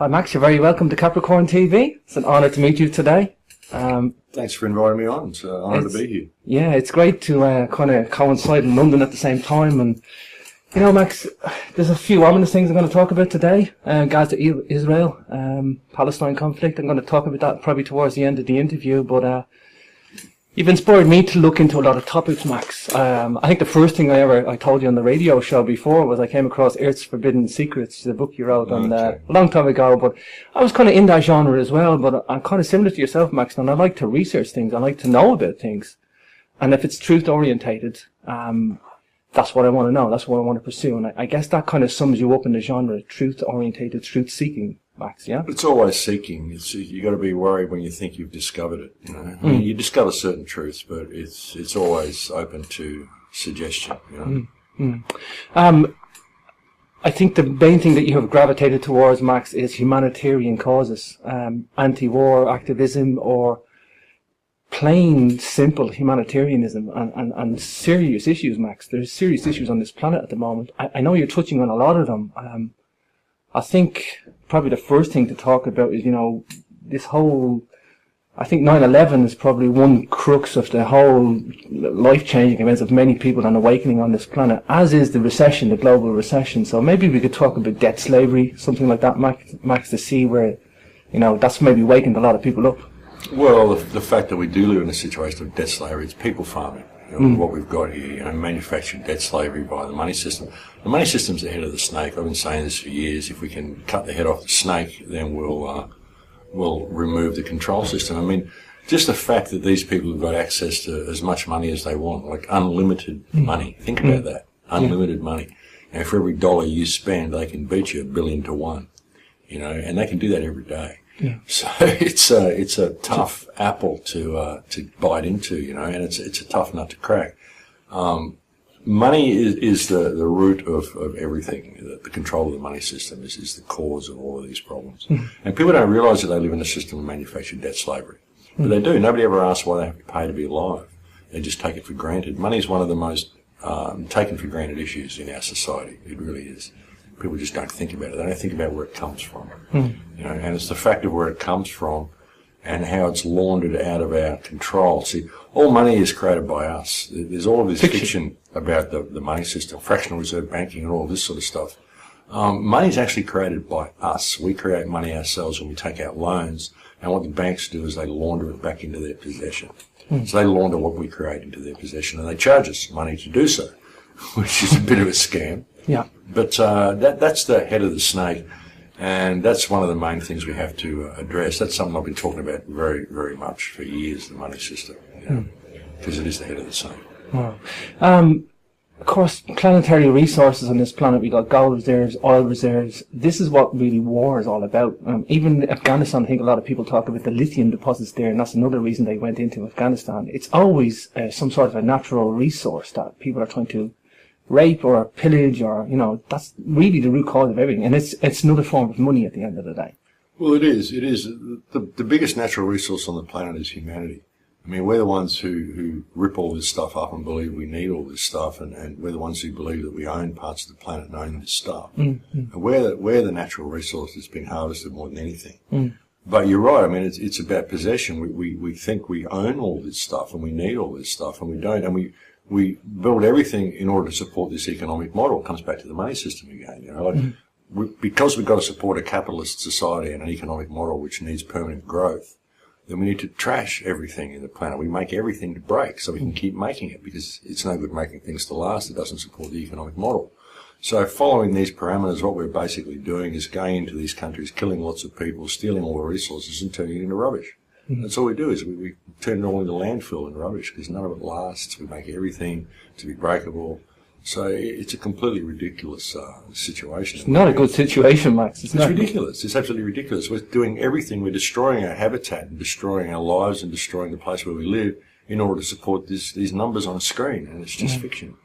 Hi Max, you're very welcome to Capricorn TV. It's an honour to meet you today. Thanks for inviting me on. It's an honour to be here. Yeah, it's great to kind of coincide in London at the same time. And, you know, Max, there's a few ominous things I'm going to talk about today. Gaza, Israel, Palestine conflict. I'm going to talk about that probably towards the end of the interview. But you've inspired me to look into a lot of topics, Max. I think the first thing I told you on the radio show before was I came across Earth's Forbidden Secrets, the book you wrote on a long time ago. But I was kind of in that genre as well. But I'm kind of similar to yourself, Max, and I like to research things. I like to know about things. And if it's truth orientated, that's what I want to know. That's what I want to pursue. And I guess that kind of sums you up in the genre, truth orientated, truth seeking. Max, yeah? It's always seeking. You got to be worried when you think you've discovered it. You know, I mean, you discover certain truths, but it's always open to suggestion. You know. I think the main thing that you have gravitated towards, Max, is humanitarian causes, anti-war activism, or plain, simple humanitarianism, and serious issues, Max. There's serious issues on this planet at the moment. I know you're touching on a lot of them. I think probably the first thing to talk about is, you know, this whole, I think 9/11 is probably one crux of the whole life-changing events of many people and awakening on this planet, as is the recession, the global recession. So maybe we could talk about debt slavery, something like that, Max, to see where, you know, that's maybe waking a lot of people up. Well, the fact that we do live in a situation of debt slavery, it's people farming. You know, what we've got here, you know, manufactured debt slavery by the money system. The money system's the head of the snake. I've been saying this for years. If we can cut the head off the snake, then we'll remove the control system. I mean, just the fact that these people have got access to as much money as they want, like unlimited money. Think about that. Unlimited money. And for every dollar you spend, they can beat you 1 billion to 1. You know, and they can do that every day. Yeah. So it's a tough apple to bite into, you know, and it's a tough nut to crack. Money is the root of everything. The control of the money system is the cause of all of these problems. And people don't realise that they live in a system of manufactured debt slavery. But they do. Nobody ever asks why they have to pay to be alive. They just take it for granted. Money is one of the most taken for granted issues in our society. It really is. People just don't think about it. They don't think about where it comes from. You know, and it's the fact of where it comes from and how it's laundered out of our control. See, all money is created by us. There's all of this fiction about the money system, fractional reserve banking and all this sort of stuff. Money is actually created by us. We create money ourselves when we take out loans, and what the banks do is they launder it back into their possession. So they launder what we create into their possession, and they charge us money to do so, which is a bit of a scam. Yeah. But that's the head of the snake, and that's one of the main things we have to address. That's something I've been talking about very, very much for years, the money system, because it is the head of the snake. Wow. Of course, planetary resources on this planet, we got gold reserves, oil reserves. This is what really war is all about. Even Afghanistan, I think a lot of people talk about the lithium deposits there, and that's another reason they went into Afghanistan. It's always some sort of a natural resource that people are trying to rape or pillage, or, you know, that's really the root cause of everything. And it's another form of money at the end of the day. Well, it is. It is. The biggest natural resource on the planet is humanity. I mean, we're the ones who rip all this stuff up and believe we need all this stuff, and we're the ones who believe that we own parts of the planet and own this stuff. And we're the natural resource that's been harvested more than anything. But you're right. I mean, it's about possession. We think we own all this stuff and we need all this stuff, and we don't. And we build everything in order to support this economic model. It comes back to the money system again, you know. Like because we've got to support a capitalist society and an economic model which needs permanent growth, then we need to trash everything in the planet. We make everything to break so we can keep making it, because it's no good making things to last. It doesn't support the economic model. So following these parameters, what we're basically doing is going into these countries, killing lots of people, stealing all the resources and turning it into rubbish. That's all we do, is we turn it all into landfill and rubbish, because none of it lasts. We make everything to be breakable. So it's a completely ridiculous situation. It's not a good situation, Max. It's ridiculous. It's absolutely ridiculous. We're doing everything. We're destroying our habitat and destroying our lives and destroying the place where we live in order to support these numbers on a screen, and it's just fiction.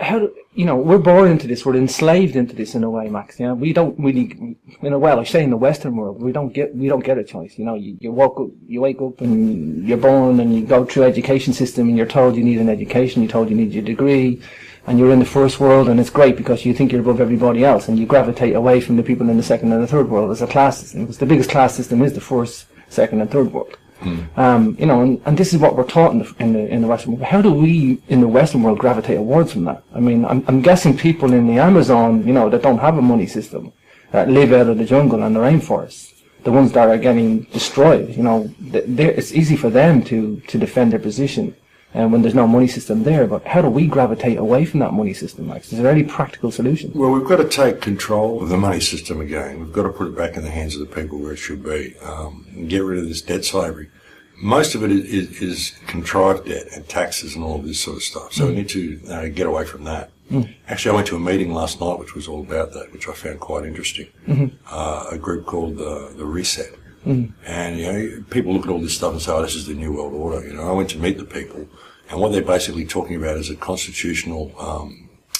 we're born into this, we're enslaved into this in a way, Max. We don't really, I say in the Western world, we don't get a choice. You wake up and you're born and you go through education system and you're told you need an education, you're told you need your degree, and you're in the first world, and it's great because you think you're above everybody else, and you gravitate away from the people in the second and the third world as a class system, because the biggest class system is the first, second, and third world. And this is what we're taught in the Western world. How do we in the Western world gravitate awards from that? I mean, I'm guessing people in the Amazon, that don't have a money system, that live out of the jungle and the rainforest, the ones that are getting destroyed, it's easy for them to defend their position when there's no money system there. But how do we gravitate away from that money system, Max? Is there any practical solution? Well, we've got to take control of the money system again. We've got to put it back in the hands of the people where it should be, and get rid of this debt slavery. Most of it is contrived debt and taxes and all of this sort of stuff. So we need to get away from that. Actually, I went to a meeting last night which was all about that, which I found quite interesting. A group called the Reset. And, people look at all this stuff and say, oh, this is the New World Order. I went to meet the people, and what they're basically talking about is a constitutional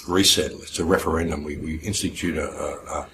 reset. It's a referendum. We institute a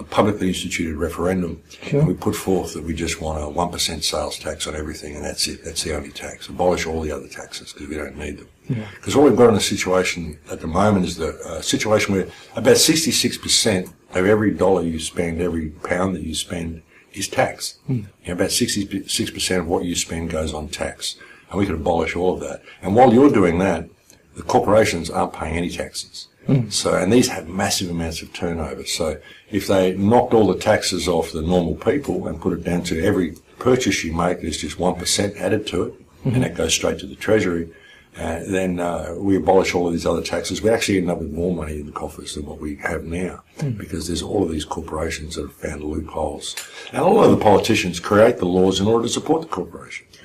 publicly instituted referendum. Sure. We put forth that we just want a 1% sales tax on everything, and that's it. That's the only tax. Abolish all the other taxes because we don't need them. Because what we've got in a situation at the moment is the situation where about 66% of every dollar you spend, every pound that you spend, is tax. About 66% of what you spend goes on tax, and we could abolish all of that. And while you're doing that, the corporations aren't paying any taxes. So, and these have massive amounts of turnover. So if they knocked all the taxes off the normal people and put it down to every purchase you make, there's just 1% added to it, and that goes straight to the Treasury, then we abolish all of these other taxes. We actually end up with more money in the coffers than what we have now, because there's all of these corporations that have found loopholes. And a lot of the politicians create the laws in order to support the corporations,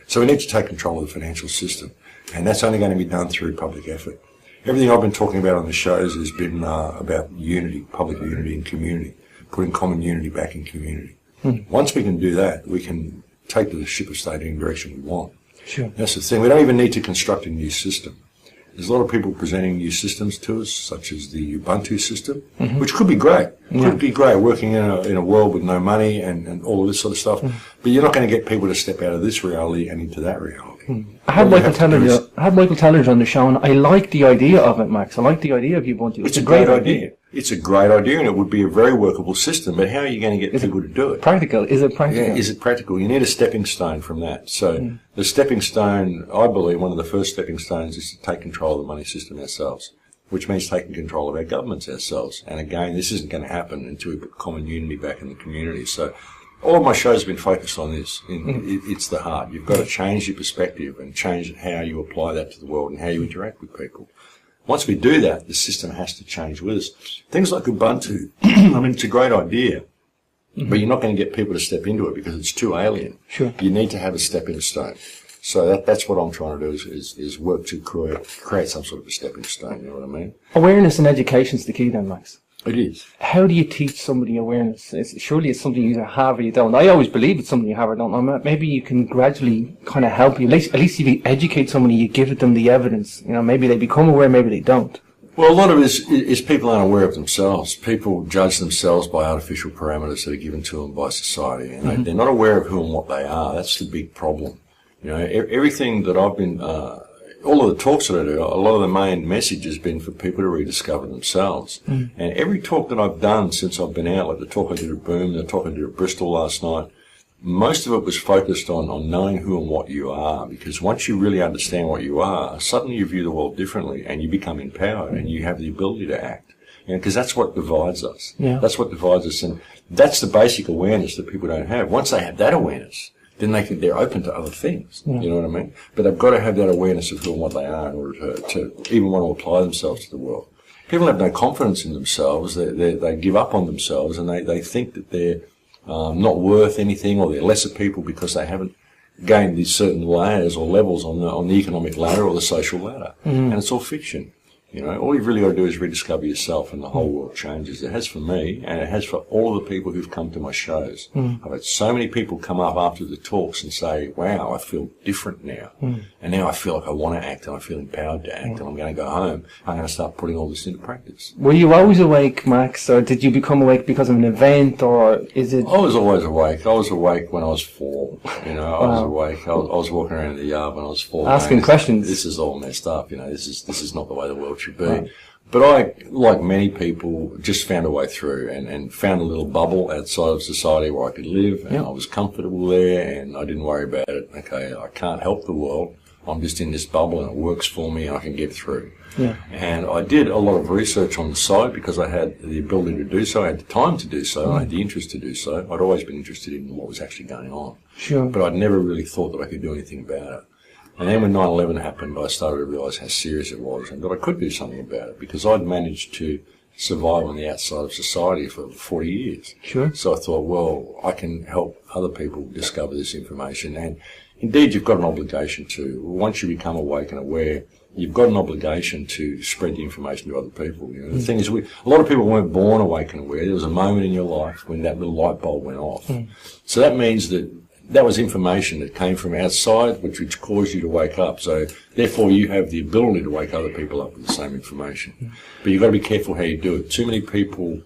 So we need to take control of the financial system, and that's only going to be done through public effort. Everything I've been talking about on the shows has been about unity, public unity and community, putting common unity back in community. Once we can do that, we can take the ship of state in the direction we want. Sure. That's the thing. We don't even need to construct a new system. There's a lot of people presenting new systems to us, such as the Ubuntu system, which could be great. Could be great, working in a world with no money and all of this sort of stuff. But you're not going to get people to step out of this reality and into that reality. I had Michael Telledge on the show, and I like the idea of it, Max. I like the idea of Ubuntu. It's a great idea. It's a great idea, and it would be a very workable system. But how are you going to get people to do it? Practical? Is it practical? Yeah, is it practical? You need a stepping stone from that. So the stepping stone, I believe, one of the first stepping stones is to take control of the money system ourselves, which means taking control of our governments ourselves. And again, this isn't going to happen until we put common unity back in the community. So all of my shows have been focused on this. It's the heart. You've got to change your perspective and change how you apply that to the world and how you interact with people. Once we do that, the system has to change with us. Things like Ubuntu, I mean, it's a great idea, but you're not going to get people to step into it because it's too alien. Sure. You need to have a stepping stone. So that's what I'm trying to do is work to create some sort of a stepping stone, you know what I mean? Awareness and education is the key then, Max. It is. How do you teach somebody awareness? Surely it's something you either have or you don't. I always believe it's something you have or don't. Maybe you can gradually kind of help you. At least if you educate somebody, you give them the evidence. Maybe they become aware, maybe they don't. Well, a lot of it is people aren't aware of themselves. People judge themselves by artificial parameters that are given to them by society, and they're not aware of who and what they are. That's the big problem. Everything that I've been... all of the talks that I do, a lot of the main message has been for people to rediscover themselves. And every talk that I've done since I've been out, like the talk I did at Boom, the talk I did at Bristol last night, most of it was focused on knowing who and what you are, because once you really understand what you are, suddenly you view the world differently and you become empowered and you have the ability to act. Because that's what divides us. Yeah. That's what divides us, and that's the basic awareness that people don't have. Once they have that awareness, then they're open to other things. Yeah. You know what I mean? But they've got to have that awareness of who and what they are in order to even want to apply themselves to the world. People have no confidence in themselves. They give up on themselves, and they think that they're not worth anything, or they're lesser people because they haven't gained these certain layers or levels on the economic ladder or the social ladder. And it's all fiction. You know, all you've really got to do is rediscover yourself, and the whole world changes. It has for me, and it has for all of the people who've come to my shows. I've had so many people come up after the talks and say, wow, I feel different now. And now I feel like I want to act, and I feel empowered to act, and I'm going to go home. I'm going to start putting all this into practice. Were you always awake, Max, or did you become awake because of an event, or is it... I was always awake. I was awake when I was 4. You know, I was awake. I was walking around in the yard when I was 4. Asking questions. This is all messed up. You know, this is not the way the world should be. Right. But I, like many people, just found a way through and found a little bubble outside of society where I could live, and I was comfortable there, and I didn't worry about it. Okay, I can't help the world. I'm just in this bubble, and it works for me, and I can get through. Yeah. And I did a lot of research on the side because I had the ability to do so. I had the time to do so. I had the interest to do so. I'd always been interested in what was actually going on. Sure. But I'd never really thought that I could do anything about it. And then when 9/11 happened, I started to realise how serious it was and that I could do something about it because I'd managed to survive on the outside of society for 40 years. Sure. So I thought, well, I can help other people discover this information. And indeed, you've got an obligation to. Once you become awake and aware, you've got an obligation to spread the information to other people. You know, the thing is, a lot of people weren't born awake and aware. There was a moment in your life when that little light bulb went off. So that means that was information that came from outside, which caused you to wake up. So therefore, you have the ability to wake other people up with the same information. But you've got to be careful how you do it. Too many people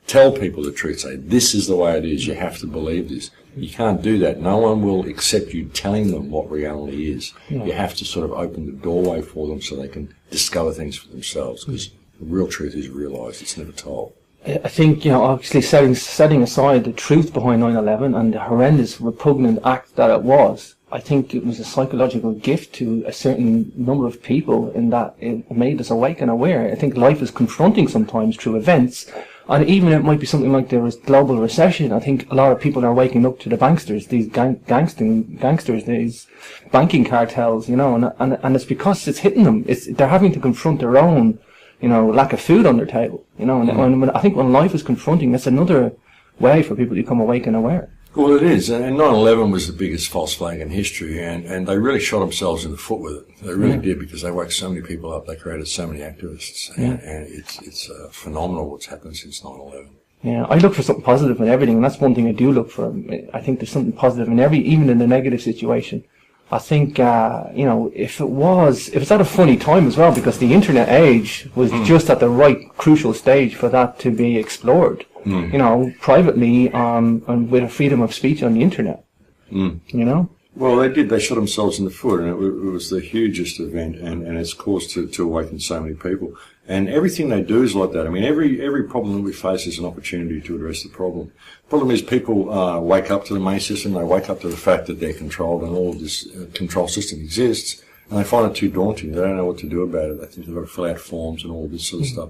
tell people the truth, say, this is the way it is, you have to believe this. You can't do that. No one will accept you telling them what reality is. You have to sort of open the doorway for them so they can discover things for themselves, because the real truth is realised, it's never told. I think, you know, obviously setting aside the truth behind 9/11 and the horrendous, repugnant act that it was, I think it was a psychological gift to a certain number of people in that it made us awake and aware. I think life is confronting sometimes through events, and even it might be something like there was global recession. I think a lot of people are waking up to the banksters, these gangsters, these banking cartels, you know, and it's because it's hitting them. They're having to confront their own, you know, lack of food on their table, you know, and I think when life is confronting, that's another way for people to become awake and aware. Well, it is, and 9/11 was the biggest false flag in history, and they really shot themselves in the foot with it. They really did, because they woke so many people up, they created so many activists, and it's phenomenal what's happened since 9/11. Yeah, I look for something positive in everything, and that's one thing I do look for. I think there's something positive in even in a negative situation. I think, you know, if it's at a funny time as well, because the internet age was just at the right crucial stage for that to be explored, you know, privately, and with a freedom of speech on the internet, you know? Well, they did. They shot themselves in the foot, and it was the hugest event, and it's caused to awaken so many people. And everything they do is like that. I mean, every problem that we face is an opportunity to address the problem. The problem is people wake up to the main system, they wake up to the fact that they're controlled and all of this control system exists, and they find it too daunting. They don't know what to do about it. They think they've got to fill out forms and all this sort of stuff.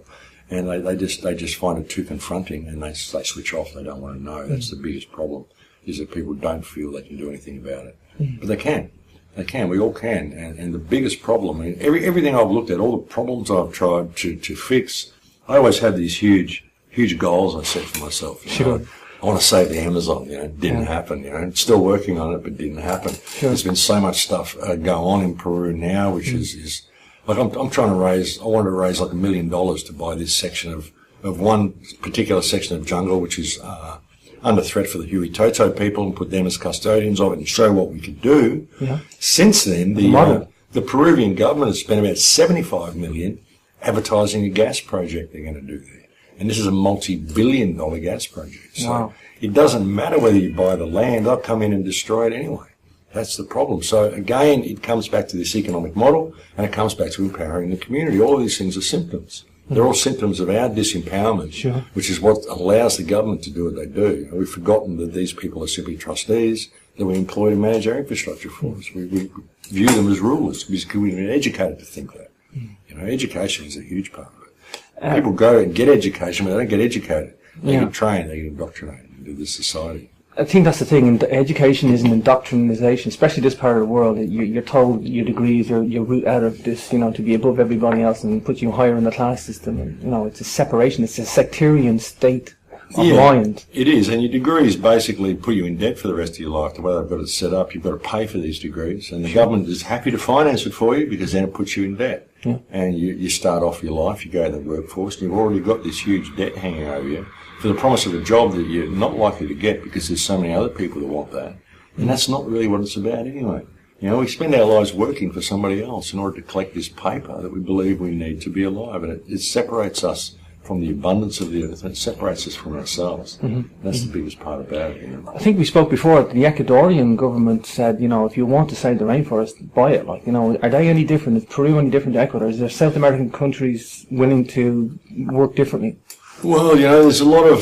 And they just find it too confronting, and they switch off. They don't want to know. That's the biggest problem, is that people don't feel they can do anything about it. But they can. They can. We all can. And the biggest problem, I mean, everything I've looked at, all the problems I've tried to fix, I always had these huge goals I set for myself. You know? I want to save the Amazon, you know, it didn't happen, you know, still working on it, but didn't happen. There's been so much stuff go on in Peru now, which is like, I'm trying to I wanted to raise like $1 million to buy this section of one particular section of jungle, which is, under threat for the Hui Toto people, and put them as custodians of it and show what we could do. Since then, the Peruvian government has spent about $75 million advertising a gas project they're going to do there. And this is a multi-billion-dollar gas project. So it doesn't matter whether you buy the land, they'll come in and destroy it anyway. That's the problem. So again, it comes back to this economic model, and it comes back to empowering the community. All of these things are symptoms. They're all symptoms of our disempowerment, which is what allows the government to do what they do. And we've forgotten that these people are simply trustees that we employ to manage our infrastructure for us. We view them as rulers because we've been educated to think that. You know, education is a huge part of it. People go and get education, but they don't get educated. They get trained, they get indoctrinated into this society. I think that's the thing. And education is an indoctrination, especially this part of the world. You're told your degrees, your route out of this, you know, to be above everybody else and put you higher in the class system. And, you know, it's a separation. It's a sectarian state blind. It is, and your degrees basically put you in debt for the rest of your life. The way they've got it set up, you've got to pay for these degrees, and the government is happy to finance it for you because then it puts you in debt. Yeah. And you start off your life, you go to the workforce, and you've already got this huge debt hanging over you for the promise of a job that you're not likely to get because there's so many other people that want that. And that's not really what it's about anyway. You know, we spend our lives working for somebody else in order to collect this paper that we believe we need to be alive, and it separates us from the abundance of the earth, and it separates us from ourselves. That's the biggest part about it. You know? I think we spoke before, the Ecuadorian government said, you know, if you want to save the rainforest, buy it. Like, you know, are they any different? Is Peru any different to Ecuador? Is there South American countries willing to work differently? Well, you know, there's a lot of...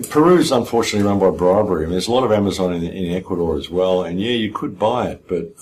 Peru's unfortunately run by bribery. I mean, there's a lot of Amazon in Ecuador as well, and yeah, you could buy it, but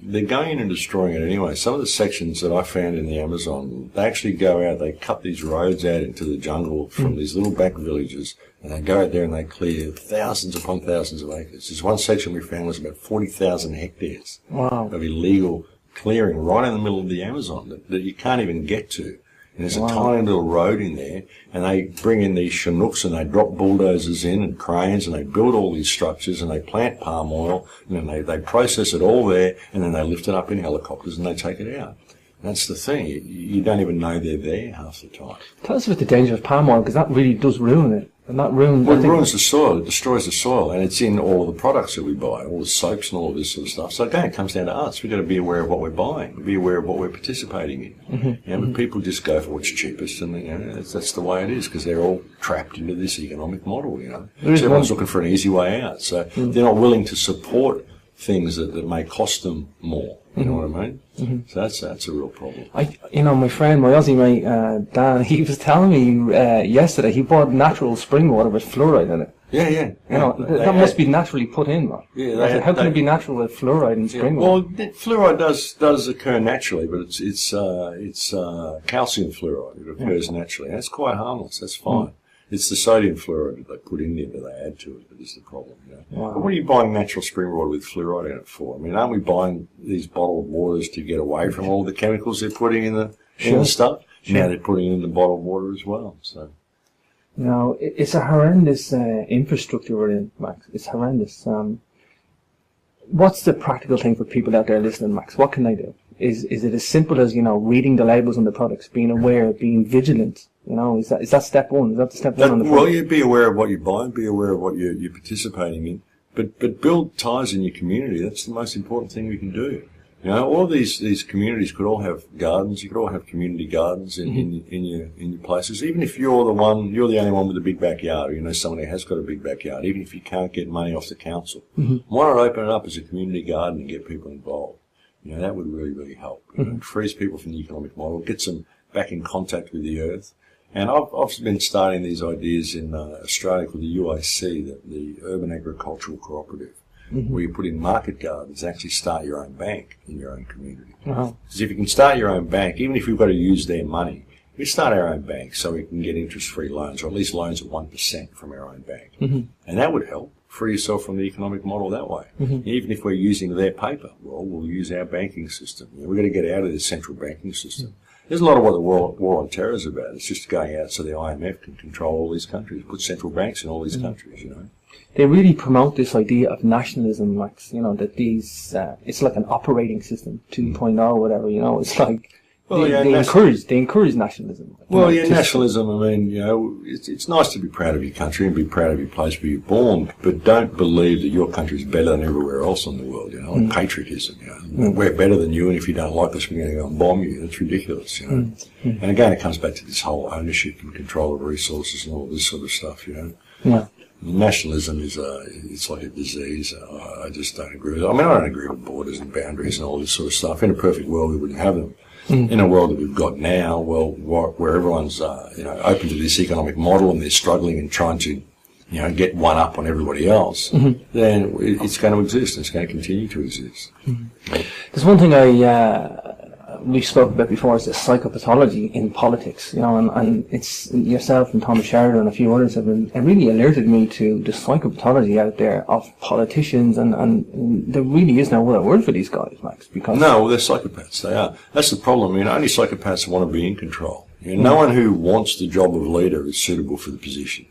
they're going in and destroying it anyway. Some of the sections that I found in the Amazon, they actually go out, they cut these roads out into the jungle from these little back villages, and they go out there and they clear thousands upon thousands of acres. There's one section we found was about 40,000 hectares of illegal clearing right in the middle of the Amazon that you can't even get to. And there's a tiny little road in there, and they bring in these Chinooks and they drop bulldozers in and cranes, and they build all these structures, and they plant palm oil, and then they process it all there, and then they lift it up in helicopters and they take it out. And that's the thing. You don't even know they're there half the time. Tell us about the danger of palm oil, because that really does ruin it. And that ruins... Well, it ruins the soil. It destroys the soil, and it's in all the products that we buy, all the soaps and all of this sort of stuff. So again, it comes down to us. We've got to be aware of what we're buying, be aware of what we're participating in. You know, but people just go for what's cheapest, and you know, that's the way it is, because they're all trapped into this economic model. You know, so everyone's looking for an easy way out. So they're not willing to support things that may cost them more. You know what I mean? So that's a real problem. You know, my friend, my Aussie mate, Dan, he was telling me yesterday he bought natural spring water with fluoride in it. Yeah. You know, that must be naturally put in, man. Yeah. How can it be natural with fluoride in spring water? Well, fluoride does occur naturally, but it's calcium fluoride. It occurs naturally. And it's quite harmless. That's fine. It's the sodium fluoride that they put in there that they add to it that is the problem. You know? But what are you buying natural spring water with fluoride in it for? I mean, aren't we buying these bottled waters to get away from all the chemicals they're putting in the stuff? Now they're putting it in the bottled water as well. So, you know, it's a horrendous infrastructure we're in, Max. It's horrendous. What's the practical thing for people out there listening, Max? What can they do? Is it as simple as, you know, reading the labels on the products, being aware, being vigilant? You know, is that step one? Is that the step one on the product? Well, you be aware of what you're buying, be aware of what you're participating in, but build ties in your community. That's the most important thing we can do. You know, all of these communities could all have gardens. You could all have community gardens in your places. Even if you're the only one with a big backyard, or you know someone who has got a big backyard. Even if you can't get money off the council, why not open it up as a community garden and get people involved? You know, that would really, really help. You know, it frees people from the economic model, gets them back in contact with the earth. And I've been starting these ideas in Australia called the UIC, the Urban Agricultural Cooperative, where you put in market gardens, actually start your own bank in your own community. Because if you can start your own bank, even if you've got to use their money, we start our own bank so we can get interest-free loans, or at least loans at 1% from our own bank. And that would help. Free yourself from the economic model that way. Even if we're using their paper, well, we'll use our banking system. You know, we've got to get out of this central banking system. There's a lot of what the war on terror is about. It's just going out so the IMF can control all these countries, put central banks in all these countries, you know. They really promote this idea of nationalism, Max, you know, that these, it's like an operating system, 2.0 or whatever, you know, it's like, they encourage nationalism. Well, yeah, nationalism, I mean, you know, it's nice to be proud of your country and be proud of your place where you're born, but don't believe that your country is better than everywhere else in the world, you know, like patriotism, you know. We're better than you, and if you don't like us, we're going to go and bomb you. That's ridiculous, you know. And again, it comes back to this whole ownership and control of resources and all this sort of stuff, you know. Nationalism it's like a disease. I just don't agree with it. I mean, I don't agree with borders and boundaries and all this sort of stuff. In a perfect world, we wouldn't have them. In a world that we've got now, well, where everyone's open to this economic model and they're struggling and trying to, you know, get one up on everybody else, then it's going to exist and it's going to continue to exist. There's one thing we spoke about before, is the psychopathology in politics, you know, and it's yourself and Thomas Sheridan and a few others have really alerted me to the psychopathology out there of politicians, and there really is no other word for these guys, Max, because... No, well, they're psychopaths, they are. That's the problem. I mean, only psychopaths want to be in control. You know, no one who wants the job of leader is suitable for the position.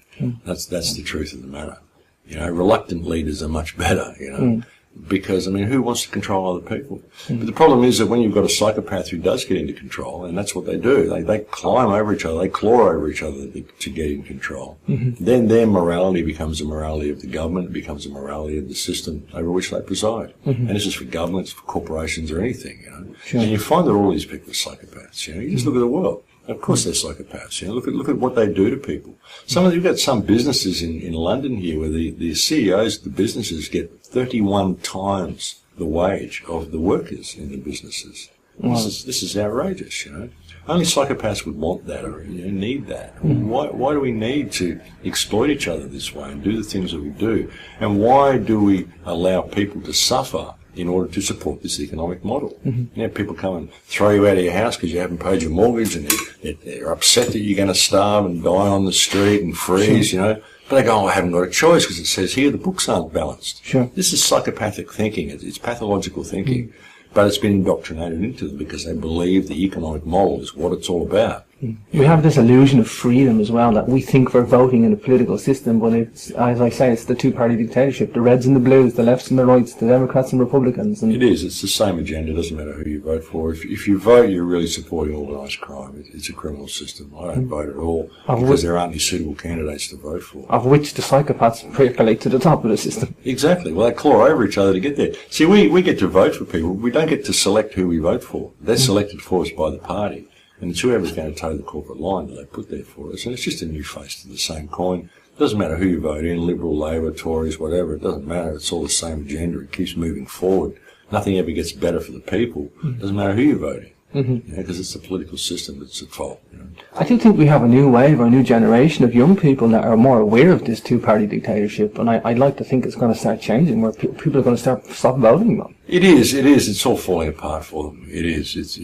That's the truth of the matter. You know, reluctant leaders are much better, you know, because, I mean, who wants to control other people? But the problem is that when you've got a psychopath who does get into control, and that's what they do, they climb over each other, they claw over each other to get in control, then their morality becomes the morality of the government, it becomes the morality of the system over which they preside. And this is for governments, for corporations, or anything, you know. And you find that all these people are psychopaths, you know. You just look at the world. Of course they're psychopaths. You know, look at what they do to people. You've got some businesses in London here where the CEOs of the businesses get 31 times the wage of the workers in the businesses. Wow. This is outrageous, you know. Only psychopaths would want that or need that. Why do we need to exploit each other this way and do the things that we do? And why do we allow people to suffer in order to support this economic model? You know, people come and throw you out of your house because you haven't paid your mortgage, and they're upset that you're going to starve and die on the street and freeze, you know. But they go, oh, I haven't got a choice because it says here the books aren't balanced. This is psychopathic thinking. It's pathological thinking. But it's been indoctrinated into them because they believe the economic model is what it's all about. We have this illusion of freedom as well, that we think we're voting in a political system, but it's, as I say, it's the two-party dictatorship, the Reds and the Blues, the lefts and the rights, the Democrats and Republicans. And it is. It's the same agenda. It doesn't matter who you vote for. If you vote, you're really supporting organised crime. It's a criminal system. I don't vote at all because there aren't any suitable candidates to vote for. Of which the psychopaths percolate to the top of the system. Exactly. Well, they claw over each other to get there. See, we get to vote for people. We don't get to select who we vote for. They're selected for us by the party. And it's whoever's going to toe the corporate line that they put there for us. And it's just a new face to the same coin. It doesn't matter who you vote in, Liberal, Labor, Tories, whatever. It doesn't matter. It's all the same agenda. It keeps moving forward. Nothing ever gets better for the people. It doesn't matter who you vote in. Because it's the political system that's at fault. You know. I do think we have a new wave or a new generation of young people that are more aware of this two-party dictatorship. And I'd like to think it's going to start changing, where people are going to stop voting. It is. It's all falling apart for them. It is.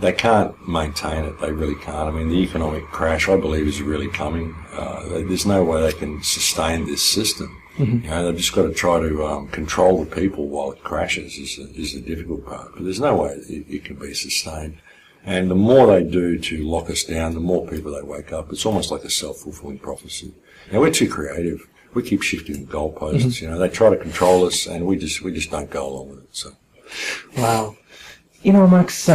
They can't maintain it. They really can't. I mean, the economic crash, I believe, is really coming. There's no way they can sustain this system. You know, they've just got to try to control the people while it crashes is the difficult part. But there's no way it can be sustained. And the more they do to lock us down, the more people they wake up. It's almost like a self-fulfilling prophecy. Now, we're too creative. We keep shifting the goalposts. You know, they try to control us, and we just don't go along with it. So, wow. You know, Max,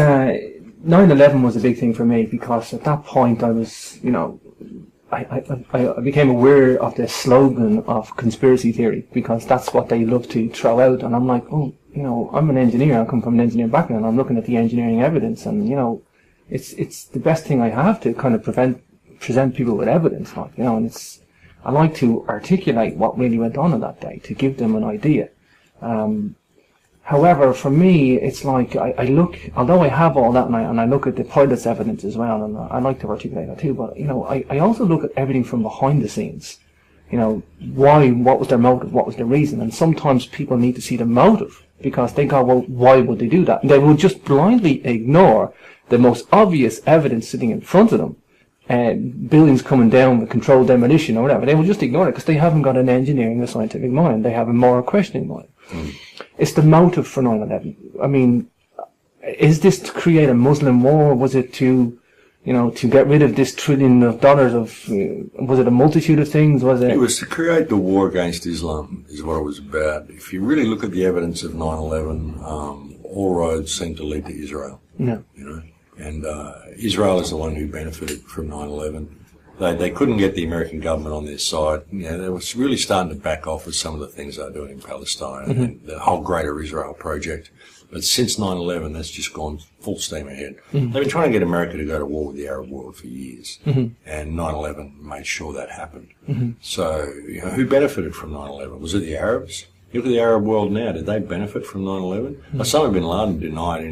9/11 was a big thing for me because at that point I was, you know, I became aware of the slogan of conspiracy theory because that's what they love to throw out. And I'm like, oh, you know, I'm an engineer. I come from an engineering background. I'm looking at the engineering evidence, and you know, it's the best thing I have to kind of present people with evidence, like, you know. And I like to articulate what really went on that day to give them an idea. However, for me, it's like I look, although I have all that, and I look at the pilot's evidence as well, and I like to articulate that too. But you know, I also look at everything from behind the scenes. You know, what was their motive, what was their reason, and sometimes people need to see the motive because they go, well, why would they do that? And they will just blindly ignore the most obvious evidence sitting in front of them. Buildings coming down with controlled demolition or whatever, they will just ignore it because they haven't got an engineering or scientific mind. They have a moral questioning mind. It's the motive for 9/11. I mean, is this to create a Muslim war? Was it to, you know, to get rid of this $1 trillion of, was it a multitude of things? It was to create the war against Islam is what it was about. If you really look at the evidence of 9/11, all roads seem to lead to Israel. Yeah. You know, and Israel is the one who benefited from 9/11. They couldn't get the American government on their side. You know, they were really starting to back off with some of the things they're doing in Palestine and the whole Greater Israel project. But since 9/11, that's just gone full steam ahead. They've been trying to get America to go to war with the Arab world for years, and 9/11 made sure that happened. So, you know, who benefited from 9/11? Was it the Arabs? You look at the Arab world now. Did they benefit from 9/11? Osama bin Laden denied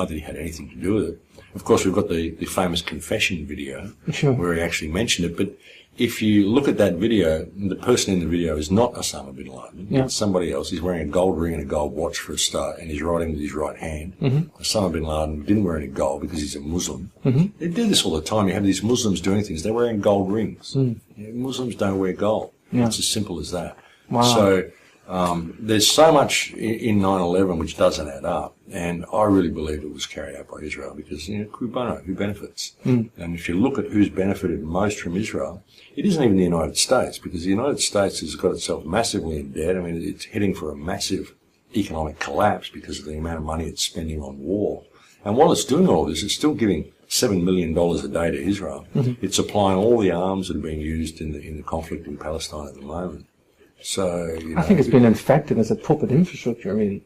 that he had anything to do with it. Of course, we've got the famous confession video where he actually mentioned it. But if you look at that video, the person in the video is not Osama bin Laden. It's somebody else. He's wearing a gold ring and a gold watch for a start, and he's writing with his right hand. Osama bin Laden didn't wear any gold because he's a Muslim. They do this all the time. You have these Muslims doing things. They're wearing gold rings. Muslims don't wear gold. It's as simple as that. Wow. So there's so much in 9/11 which doesn't add up, and I really believe it was carried out by Israel because, you know, cui bono, who benefits? And if you look at who's benefited most from Israel, it isn't even the United States, because the United States has got itself massively in debt. I mean, it's heading for a massive economic collapse because of the amount of money it's spending on war. And while it's doing all this, it's still giving $7 million a day to Israel. It's supplying all the arms that are being used in the conflict in Palestine at the moment. So, you know, I think it's been infected as a puppet infrastructure, really.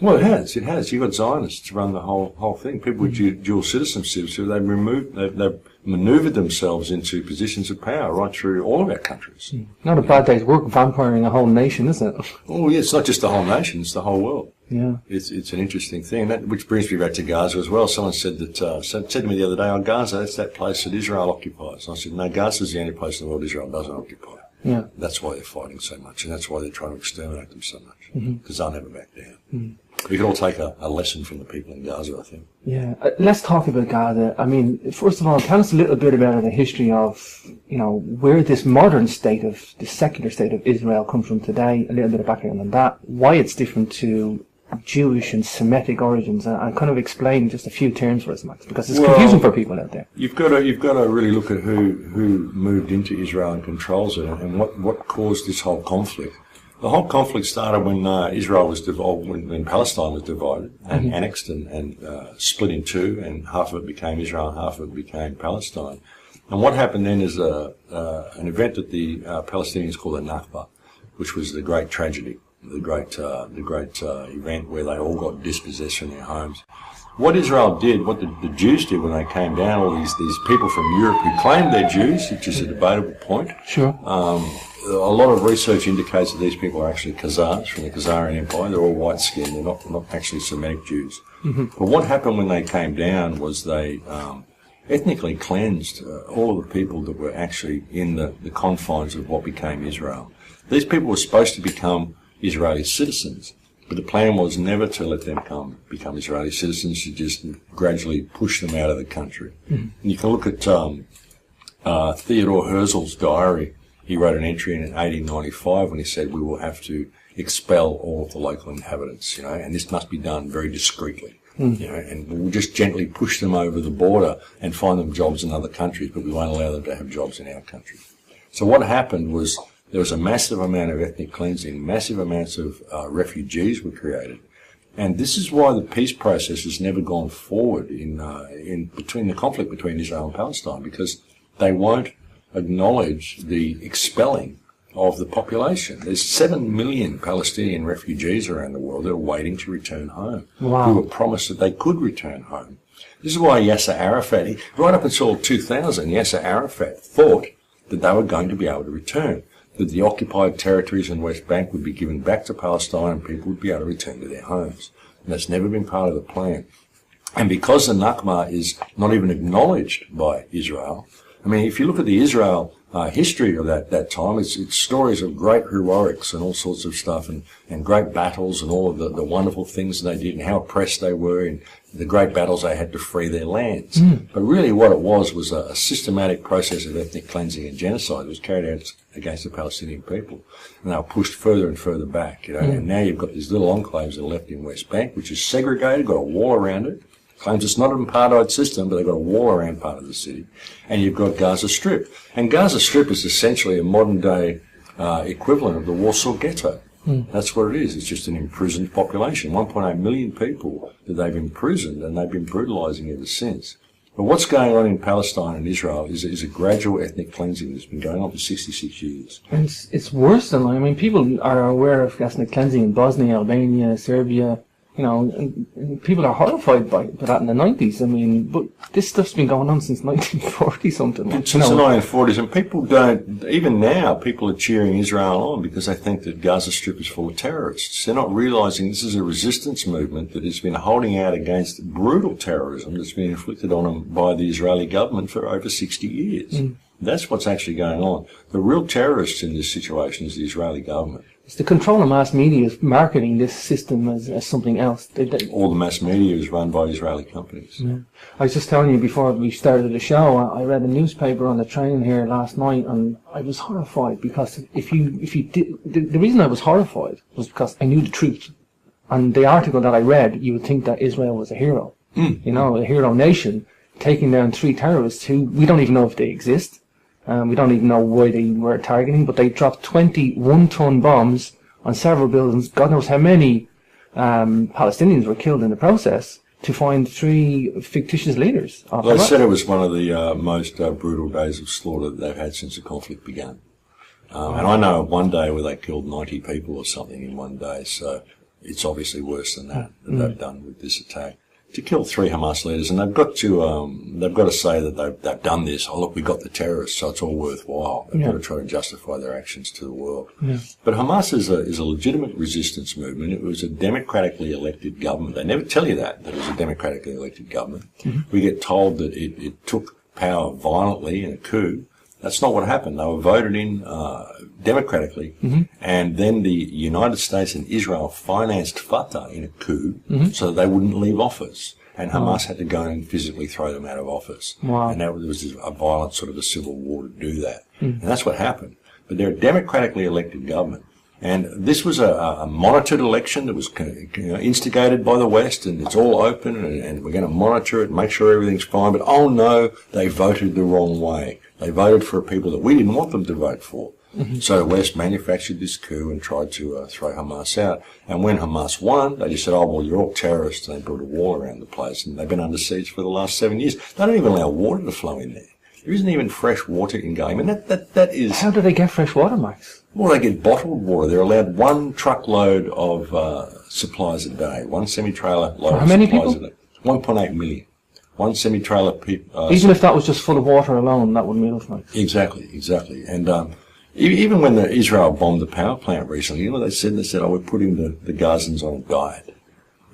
Well, it has. It has. You've got Zionists to run the whole thing. People with dual citizenship, so they've manoeuvred themselves into positions of power right through all of our countries. Not a bad day's work vampiring a whole nation, is it? Oh, yeah, it's not just the whole nation, it's the whole world. Yeah. It's an interesting thing. That, which brings me back to Gaza as well. Someone said that, said to me the other day, oh, Gaza, that's that place that Israel occupies. And I said, no, Gaza's the only place in the world Israel doesn't occupy. Yeah. That's why they're fighting so much, and that's why they're trying to exterminate them so much, because they'll never back down. We can all take a lesson from the people in Gaza, I think. Yeah. Let's talk about Gaza. I mean, first of all, tell us a little bit about the history of, you know, where this modern state of, the secular state of Israel comes from today, a little bit of background on that, why it's different to Jewish and Semitic origins, and kind of explain just a few terms for us, Max, because it's confusing for people out there. You've got to really look at who moved into Israel and controls it, and what caused this whole conflict. The whole conflict started when Israel was divided, when Palestine was divided and annexed and split in two, and half of it became Israel and half of it became Palestine. And what happened then is an event that the Palestinians call the Nakba, which was the great tragedy. The great event where they all got dispossessed from their homes. What Israel did, what the Jews did when they came down, all these people from Europe who claimed they're Jews, which is a debatable point. Sure. A lot of research indicates that these people are actually Khazars from the Khazarian Empire. They're all white-skinned. They're not actually Semitic Jews. But what happened when they came down was they ethnically cleansed all of the people that were actually in the confines of what became Israel. These people were supposed to become Israeli citizens, but the plan was never to let them become Israeli citizens, to just gradually push them out of the country. And you can look at Theodore Herzl's diary. He wrote an entry in 1895 when he said, we will have to expel all of the local inhabitants, you know, and this must be done very discreetly, you know, and we'll just gently push them over the border and find them jobs in other countries, but we won't allow them to have jobs in our country. So what happened was, there was a massive amount of ethnic cleansing, massive amounts of refugees were created. And this is why the peace process has never gone forward in between the conflict between Israel and Palestine, because they won't acknowledge the expelling of the population. There's 7 million Palestinian refugees around the world that are waiting to return home, who were promised that they could return home. This is why Yasser Arafat, right up until 2000, Yasser Arafat thought that they were going to be able to return, that the occupied territories in West Bank would be given back to Palestine and people would be able to return to their homes. And that's never been part of the plan. And because the Nakba is not even acknowledged by Israel, I mean, if you look at the Israel history of that time, it's stories of great heroics and all sorts of stuff, and great battles and all of the wonderful things they did and how oppressed they were and the great battles they had to free their lands. But really what it was a systematic process of ethnic cleansing and genocide that was carried out against the Palestinian people. And they were pushed further and further back, you know. And now you've got these little enclaves that are left in West Bank, which is segregated, got a wall around it. Claims it's not an apartheid system, but they've got a wall around part of the city. And you've got Gaza Strip. And Gaza Strip is essentially a modern-day equivalent of the Warsaw Ghetto. That's what it is. It's just an imprisoned population. 1.8 million people that they've imprisoned, and they've been brutalising ever since. But what's going on in Palestine and Israel is a gradual ethnic cleansing that's been going on for 66 years. And it's worse than, I mean, people are aware of ethnic cleansing in Bosnia, Albania, Serbia. You know, and people are horrified by that in the 90s. I mean, but this stuff's been going on since 1940-something. Since the 1940s, and people don't, even now, people are cheering Israel on because they think that Gaza Strip is full of terrorists. They're not realising this is a resistance movement that has been holding out against brutal terrorism that's been inflicted on them by the Israeli government for over 60 years. That's what's actually going on. The real terrorists in this situation is the Israeli government. It's the control of mass media marketing this system as something else. All the mass media is run by Israeli companies. Yeah. I was just telling you before we started the show, I read a newspaper on the train here last night, and I was horrified because the reason I was horrified was because I knew the truth. And the article that I read, you would think that Israel was a hero. You know, a hero nation, taking down 3 terrorists who we don't even know if they exist. We don't even know why they were targeting, but they dropped 20 one-ton bombs on several buildings. God knows how many Palestinians were killed in the process to find 3 fictitious leaders. They said it was one of the most brutal days of slaughter that they've had since the conflict began. And I know of one day where they killed 90 people or something in one day, so it's obviously worse than that they've done with this attack. To kill 3 Hamas leaders, and they've got to say that they've done this. Oh, look, we got the terrorists, so it's all worthwhile. They've got to try to justify their actions to the world. Yeah. But Hamas is a legitimate resistance movement. It was a democratically elected government. They never tell you that it was a democratically elected government. We get told that it took power violently in a coup. That's not what happened. They were voted in democratically, and then the United States and Israel financed Fatah in a coup so that they wouldn't leave office, and Hamas had to go and physically throw them out of office. Wow. And there was a violent sort of a civil war to do that. And that's what happened. But they're a democratically elected government. And this was a monitored election that was instigated by the West, and it's all open, and we're going to monitor it and make sure everything's fine. But oh no, they voted the wrong way. They voted for people that we didn't want them to vote for. So the West manufactured this coup and tried to throw Hamas out. And when Hamas won, they just said, oh, well, you're all terrorists, and they built a wall around the place, and they've been under siege for the last 7 years. They don't even allow water to flow in there. There isn't even fresh water in game, and that is... How do they get fresh water, Max? Well, they get bottled water. They're allowed 1 truckload of supplies a day, 1 semi-trailer load of how many supplies people? a day. 1.8 million. 1 semi-trailer... Even if that was just full of water alone, that wouldn't be enough, Max. Exactly. And even when Israel bombed the power plant recently, you know, they said, oh, we're putting the Gazans on a diet.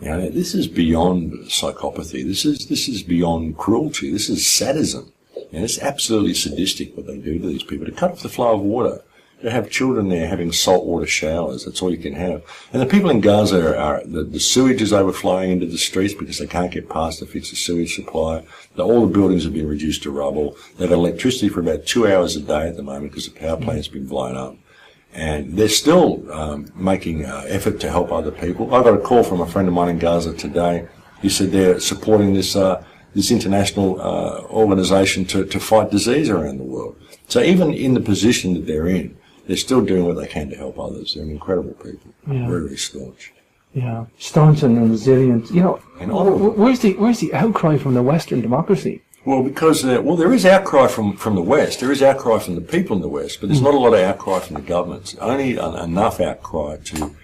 You know, this is beyond psychopathy. This is beyond cruelty. This is sadism. And it's absolutely sadistic what they do to these people. To cut off the flow of water, to have children there having saltwater showers, that's all you can have. And the people in Gaza the sewage is overflowing into the streets because they can't get past to fix the sewage supply. All the buildings have been reduced to rubble. They've had electricity for about 2 hours a day at the moment because the power plant's been blown up. And they're still making effort to help other people. I got a call from a friend of mine in Gaza today. He said they're supporting this international organisation to fight disease around the world. So even in the position that they're in, they're still doing what they can to help others. They're incredible people, very, very staunch. Yeah, staunch and resilient. You know, where's the outcry from the Western democracy? Well, because there is outcry from the West. There is outcry from the people in the West, but there's not a lot of outcry from the governments. Only enough outcry to,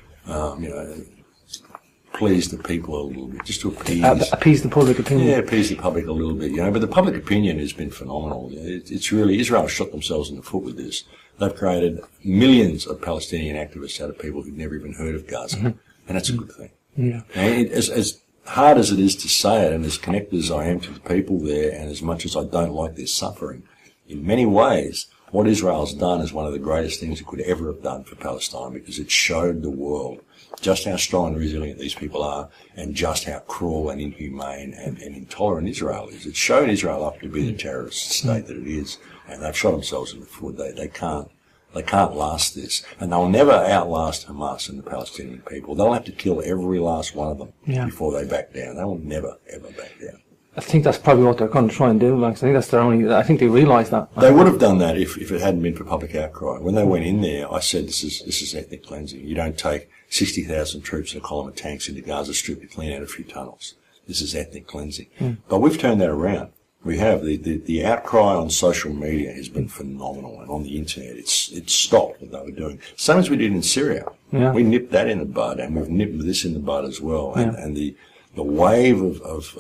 please the people a little bit, just to appease the public opinion. Yeah, appease the public a little bit, But the public opinion has been phenomenal. It's really, Israel shot themselves in the foot with this. They've created millions of Palestinian activists out of people who've never even heard of Gaza, and that's a good thing. Yeah. And as hard as it is to say it, and as connected as I am to the people there, and as much as I don't like their suffering, in many ways, what Israel's done is one of the greatest things it could ever have done for Palestine, because it showed the world just how strong and resilient these people are, and just how cruel and inhumane and intolerant Israel is. It showed Israel up to be the terrorist state that it is, and they've shot themselves in the foot. They can't last this, and they'll never outlast Hamas and the Palestinian people. They'll have to kill every last one of them before they back down. They will never ever back down. I think that's probably what they're going to try and do, Max. I think that's their only. I think they realise that. They would have done that if it hadn't been for public outcry. When they went in there, I said, "This is ethnic cleansing. You don't take 60,000 troops and a column of tanks into Gaza Strip to clean out a few tunnels. This is ethnic cleansing." But we've turned that around. We have. The outcry on social media has been phenomenal, and on the internet, it's stopped what they were doing. Same as we did in Syria. Yeah. We nipped that in the bud, and we've nipped this in the bud as well. And the the wave of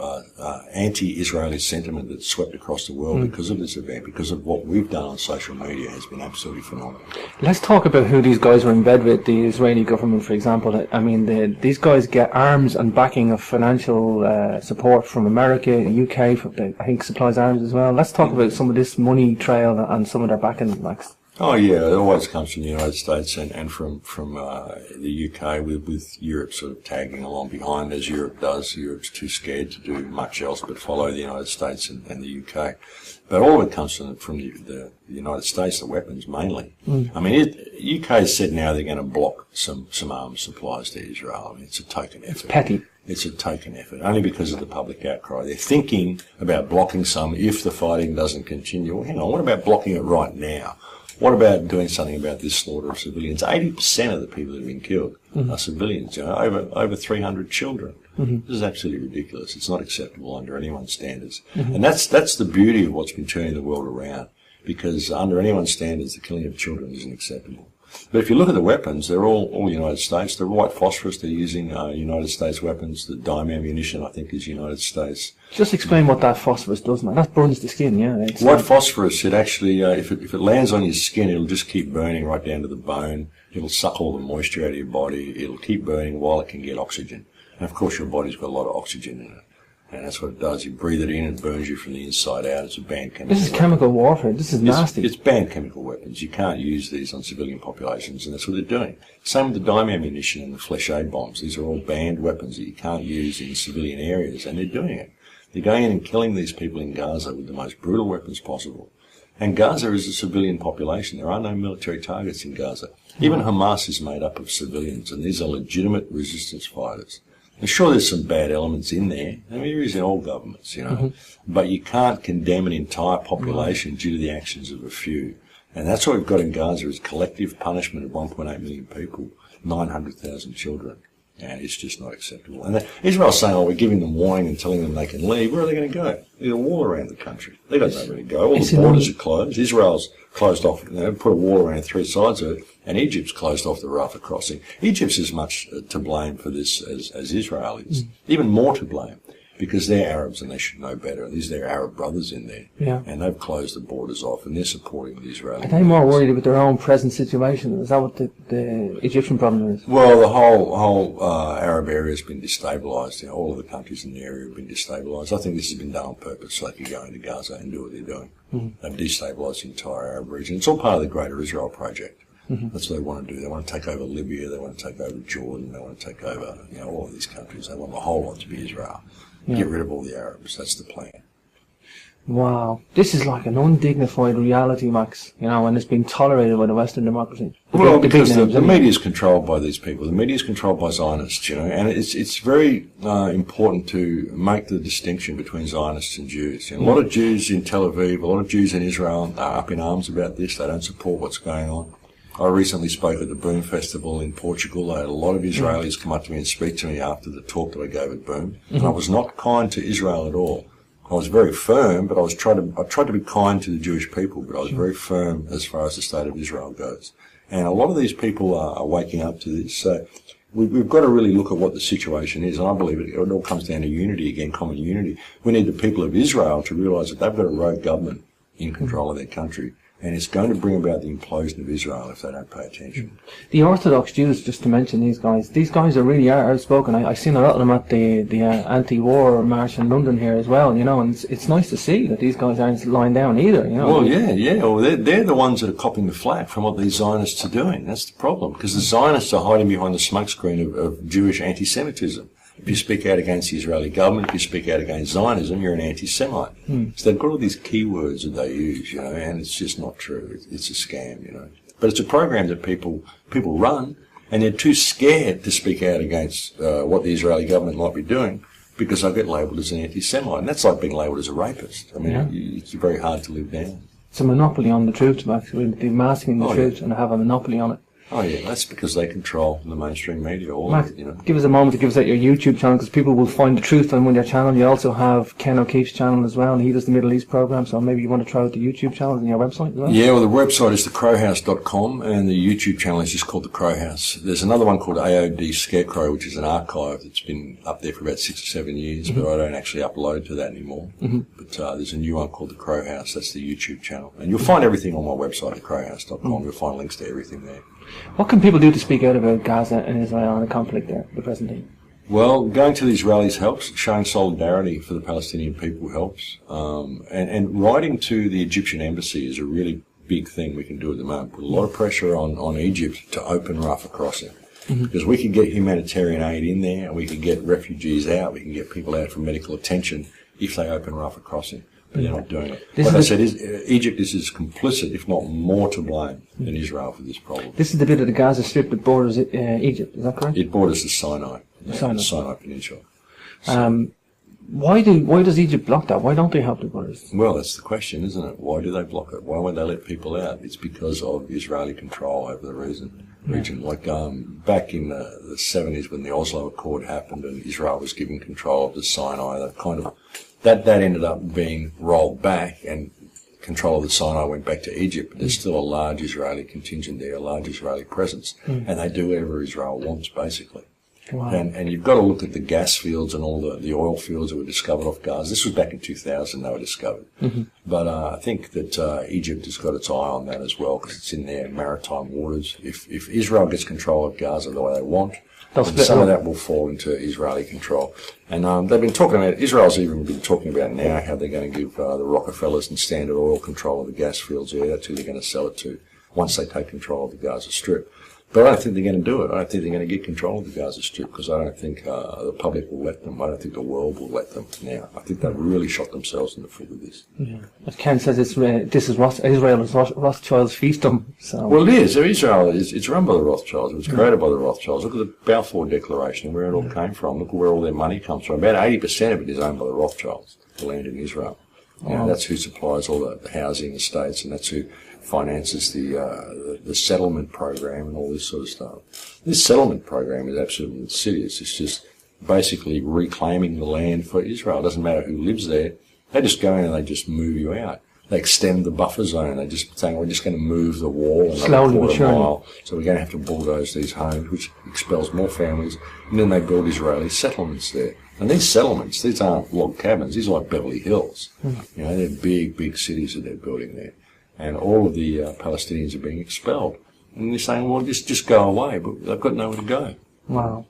anti-Israeli sentiment that's swept across the world because of this event, because of what we've done on social media, has been absolutely phenomenal. Let's talk about who these guys were in bed with, the Israeli government, for example. I mean, these guys get arms and backing of financial support from America, UK, I think supplies arms as well. Let's talk about some of this money trail and some of their backing, Max. Oh yeah, it always comes from the United States and from the UK, with Europe sort of tagging along behind, as Europe does. Europe's too scared to do much else but follow the United States and the UK. But all of it comes from the United States, the weapons mainly. I mean, UK has said now they're going to block some arms supplies to Israel. I mean, it's a token effort. It's petty. It's a token effort, only because of the public outcry. They're thinking about blocking some if the fighting doesn't continue. Well, hang on, what about blocking it right now? What about doing something about this slaughter of civilians? 80% of the people that have been killed are civilians, over 300 children. This is absolutely ridiculous. It's not acceptable under anyone's standards. And that's the beauty of what's been turning the world around, because under anyone's standards, the killing of children isn't acceptable. But if you look at the weapons, they're all United States. The white phosphorus, they're using United States weapons. The dime ammunition, I think, is United States. Just explain what that phosphorus does, man. That burns the skin, yeah. White phosphorus, it actually, if it lands on your skin, it'll just keep burning right down to the bone. It'll suck all the moisture out of your body. It'll keep burning while it can get oxygen. And of course, your body's got a lot of oxygen in it. And that's what it does. You breathe it in, it burns you from the inside out. It's a banned chemical. This is chemical warfare. This is nasty. It's banned chemical weapons. You can't use these on civilian populations, and that's what they're doing. Same with the dime ammunition and the flesh aid bombs. These are all banned weapons that you can't use in civilian areas, and they're doing it. They're going in and killing these people in Gaza with the most brutal weapons possible. And Gaza is a civilian population. There are no military targets in Gaza. Even Hamas is made up of civilians, and these are legitimate resistance fighters. I'm sure there's some bad elements in there. I mean, there is in all governments, But you can't condemn an entire population due to the actions of a few. And that's what we've got in Gaza, is collective punishment of 1.8 million people, 900,000 children. And it's just not acceptable. And Israel's saying, we're giving them warning and telling them they can leave. Where are they going to go? There's a wall around the country. They don't know where to go. All the borders are closed. Israel's closed off, put a wall around three sides of it, and Egypt's closed off the Rafah crossing. Egypt's as much to blame for this as Israel is. Even more to blame, because they're Arabs and they should know better. These are their Arab brothers in there. Yeah. And they've closed the borders off, and they're supporting the Israelis. Are they more worried about their own present situation? Is that what the Egyptian problem is? Well, the whole Arab area has been destabilised. All of the countries in the area have been destabilised. I think this has been done on purpose so they can go into Gaza and do what they're doing. They've destabilised the entire Arab region. It's all part of the Greater Israel Project. That's what they want to do. They want to take over Libya. They want to take over Jordan. They want to take over all of these countries. They want the whole lot to be Israel. Get rid of all the Arabs. That's the plan. Wow. This is like an undignified reality, Max, and it's been tolerated by the Western democracy. Well, because the media is controlled by these people. The media is controlled by Zionists, and it's very important to make the distinction between Zionists and Jews. A lot of Jews in Tel Aviv, a lot of Jews in Israel are up in arms about this. They don't support what's going on. I recently spoke at the Boom Festival in Portugal. I had a lot of Israelis come up to me and speak to me after the talk that I gave at Boom. And I was not kind to Israel at all. I was very firm, but I tried to be kind to the Jewish people, but I was very firm as far as the state of Israel goes. And a lot of these people are waking up to this. So we've got to really look at what the situation is. And I believe it all comes down to unity again, common unity. We need the people of Israel to realise that they've got a rogue government in control of their country. And it's going to bring about the implosion of Israel if they don't pay attention. The Orthodox Jews, just to mention these guys are really outspoken. I've seen a lot of them at the anti-war march in London here as well, and it's nice to see that these guys aren't lying down either, Well, yeah. Well, they're the ones that are copying the flak from what these Zionists are doing. That's the problem, because the Zionists are hiding behind the smokescreen of Jewish anti-Semitism. If you speak out against the Israeli government, if you speak out against Zionism, you're an anti-Semite. So they've got all these keywords that they use, and it's just not true. It's a scam, But it's a program that people run, and they're too scared to speak out against what the Israeli government might be doing, because they'll get labelled as an anti-Semite. And that's like being labelled as a rapist. I mean, it's very hard to live down. It's a monopoly on the truth, Max. They're masking the truth and have a monopoly on it. Oh yeah, that's because they control the mainstream media. All Max, of it, you know. give us a moment to give us out your YouTube channel, because people will find the truth on your channel. You also have Ken O'Keefe's channel as well, and he does the Middle East program, so maybe you want to try out the YouTube channel and your website as well? Yeah, well, the website is thecrowhouse.com, and the YouTube channel is just called The Crow House. There's another one called AOD Scarecrow, which is an archive that's been up there for about 6 or 7 years, but I don't actually upload to that anymore. But there's a new one called The Crow House. That's the YouTube channel. And you'll find everything on my website, thecrowhouse.com. You'll find links to everything there. What can people do to speak out about Gaza and Israel and the conflict there, the present day? Well, going to these rallies helps. Showing solidarity for the Palestinian people helps. And writing to the Egyptian embassy is a really big thing we can do at the moment. Put a lot of pressure on Egypt to open Rafah crossing. Because we can get humanitarian aid in there, and we can get refugees out, we can get people out for medical attention if they open Rafah crossing. But they're not doing it. Like I said, Egypt is as complicit, if not more to blame, than Israel for this problem. This is the bit of the Gaza Strip that borders Egypt, is that correct? It borders the Sinai, the Sinai Peninsula. Why does Egypt block that? Why don't they help the brothers? Well, that's the question, isn't it? Why do they block it? Why won't they let people out? It's because of Israeli control over the region. Like back in the 70s when the Oslo Accord happened and Israel was given control of the Sinai, that ended up being rolled back, and control of the Sinai went back to Egypt. But there's still a large Israeli contingent there, a large Israeli presence, and they do whatever Israel wants, basically. Wow. And you've got to look at the gas fields and all the oil fields that were discovered off Gaza. This was back in 2000 they were discovered. But I think that Egypt has got its eye on that as well, because it's in their maritime waters. If Israel gets control of Gaza the way they want, then some of that will fall into Israeli control. And they've been talking about, Israel's even been talking about now how they're going to give the Rockefellers and Standard Oil control of the gas fields there. That's who they're going to sell it to once they take control of the Gaza Strip. But I don't think they're going to do it. I don't think they're going to get control of the Gaza Strip, because I don't think the public will let them. I don't think the world will let them now. I think they've really shot themselves in the foot with this. Yeah. As Ken says, this is Israel's Rothschild's fiefdom. So. Well, it is. Israel it's run by the Rothschilds. It was created by the Rothschilds. Look at the Balfour Declaration and where it all came from. Look at where all their money comes from. About 80% of it is owned by the Rothschilds, the land in Israel. That's who supplies all the housing estates, and that's who finances the settlement program and all this sort of stuff. This settlement program is absolutely insidious. It's just basically reclaiming the land for Israel. It doesn't matter who lives there. They just go in and they just move you out. They extend the buffer zone. They just saying we're just going to move the wall another quarter mile. So we're going to have to bulldoze these homes, which expels more families. And then they build Israeli settlements there. And these settlements, these aren't log cabins. These are like Beverly Hills. You know, they're big, big cities that they're building there. And all of the Palestinians are being expelled. And they're saying, well, just go away. But they've got nowhere to go. Wow.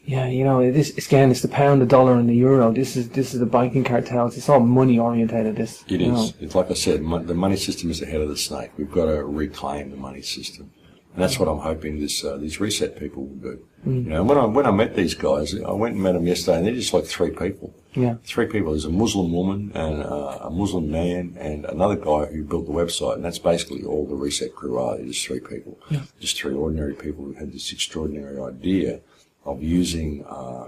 Yeah, you know, it's the pound, the dollar, and the euro. This is the banking cartels. It's all money orientated. It is. It's like I said, the money system is the head of the snake. We've got to reclaim the money system, and that's what I'm hoping these reset people will do. You know, when I met these guys, I went and met them yesterday, and they're just like three people. Yeah, 3 people. There's a Muslim woman and a Muslim man and another guy who built the website, and that's basically all the reset crew are. They're just 3 people, just 3 ordinary people who had this extraordinary idea of using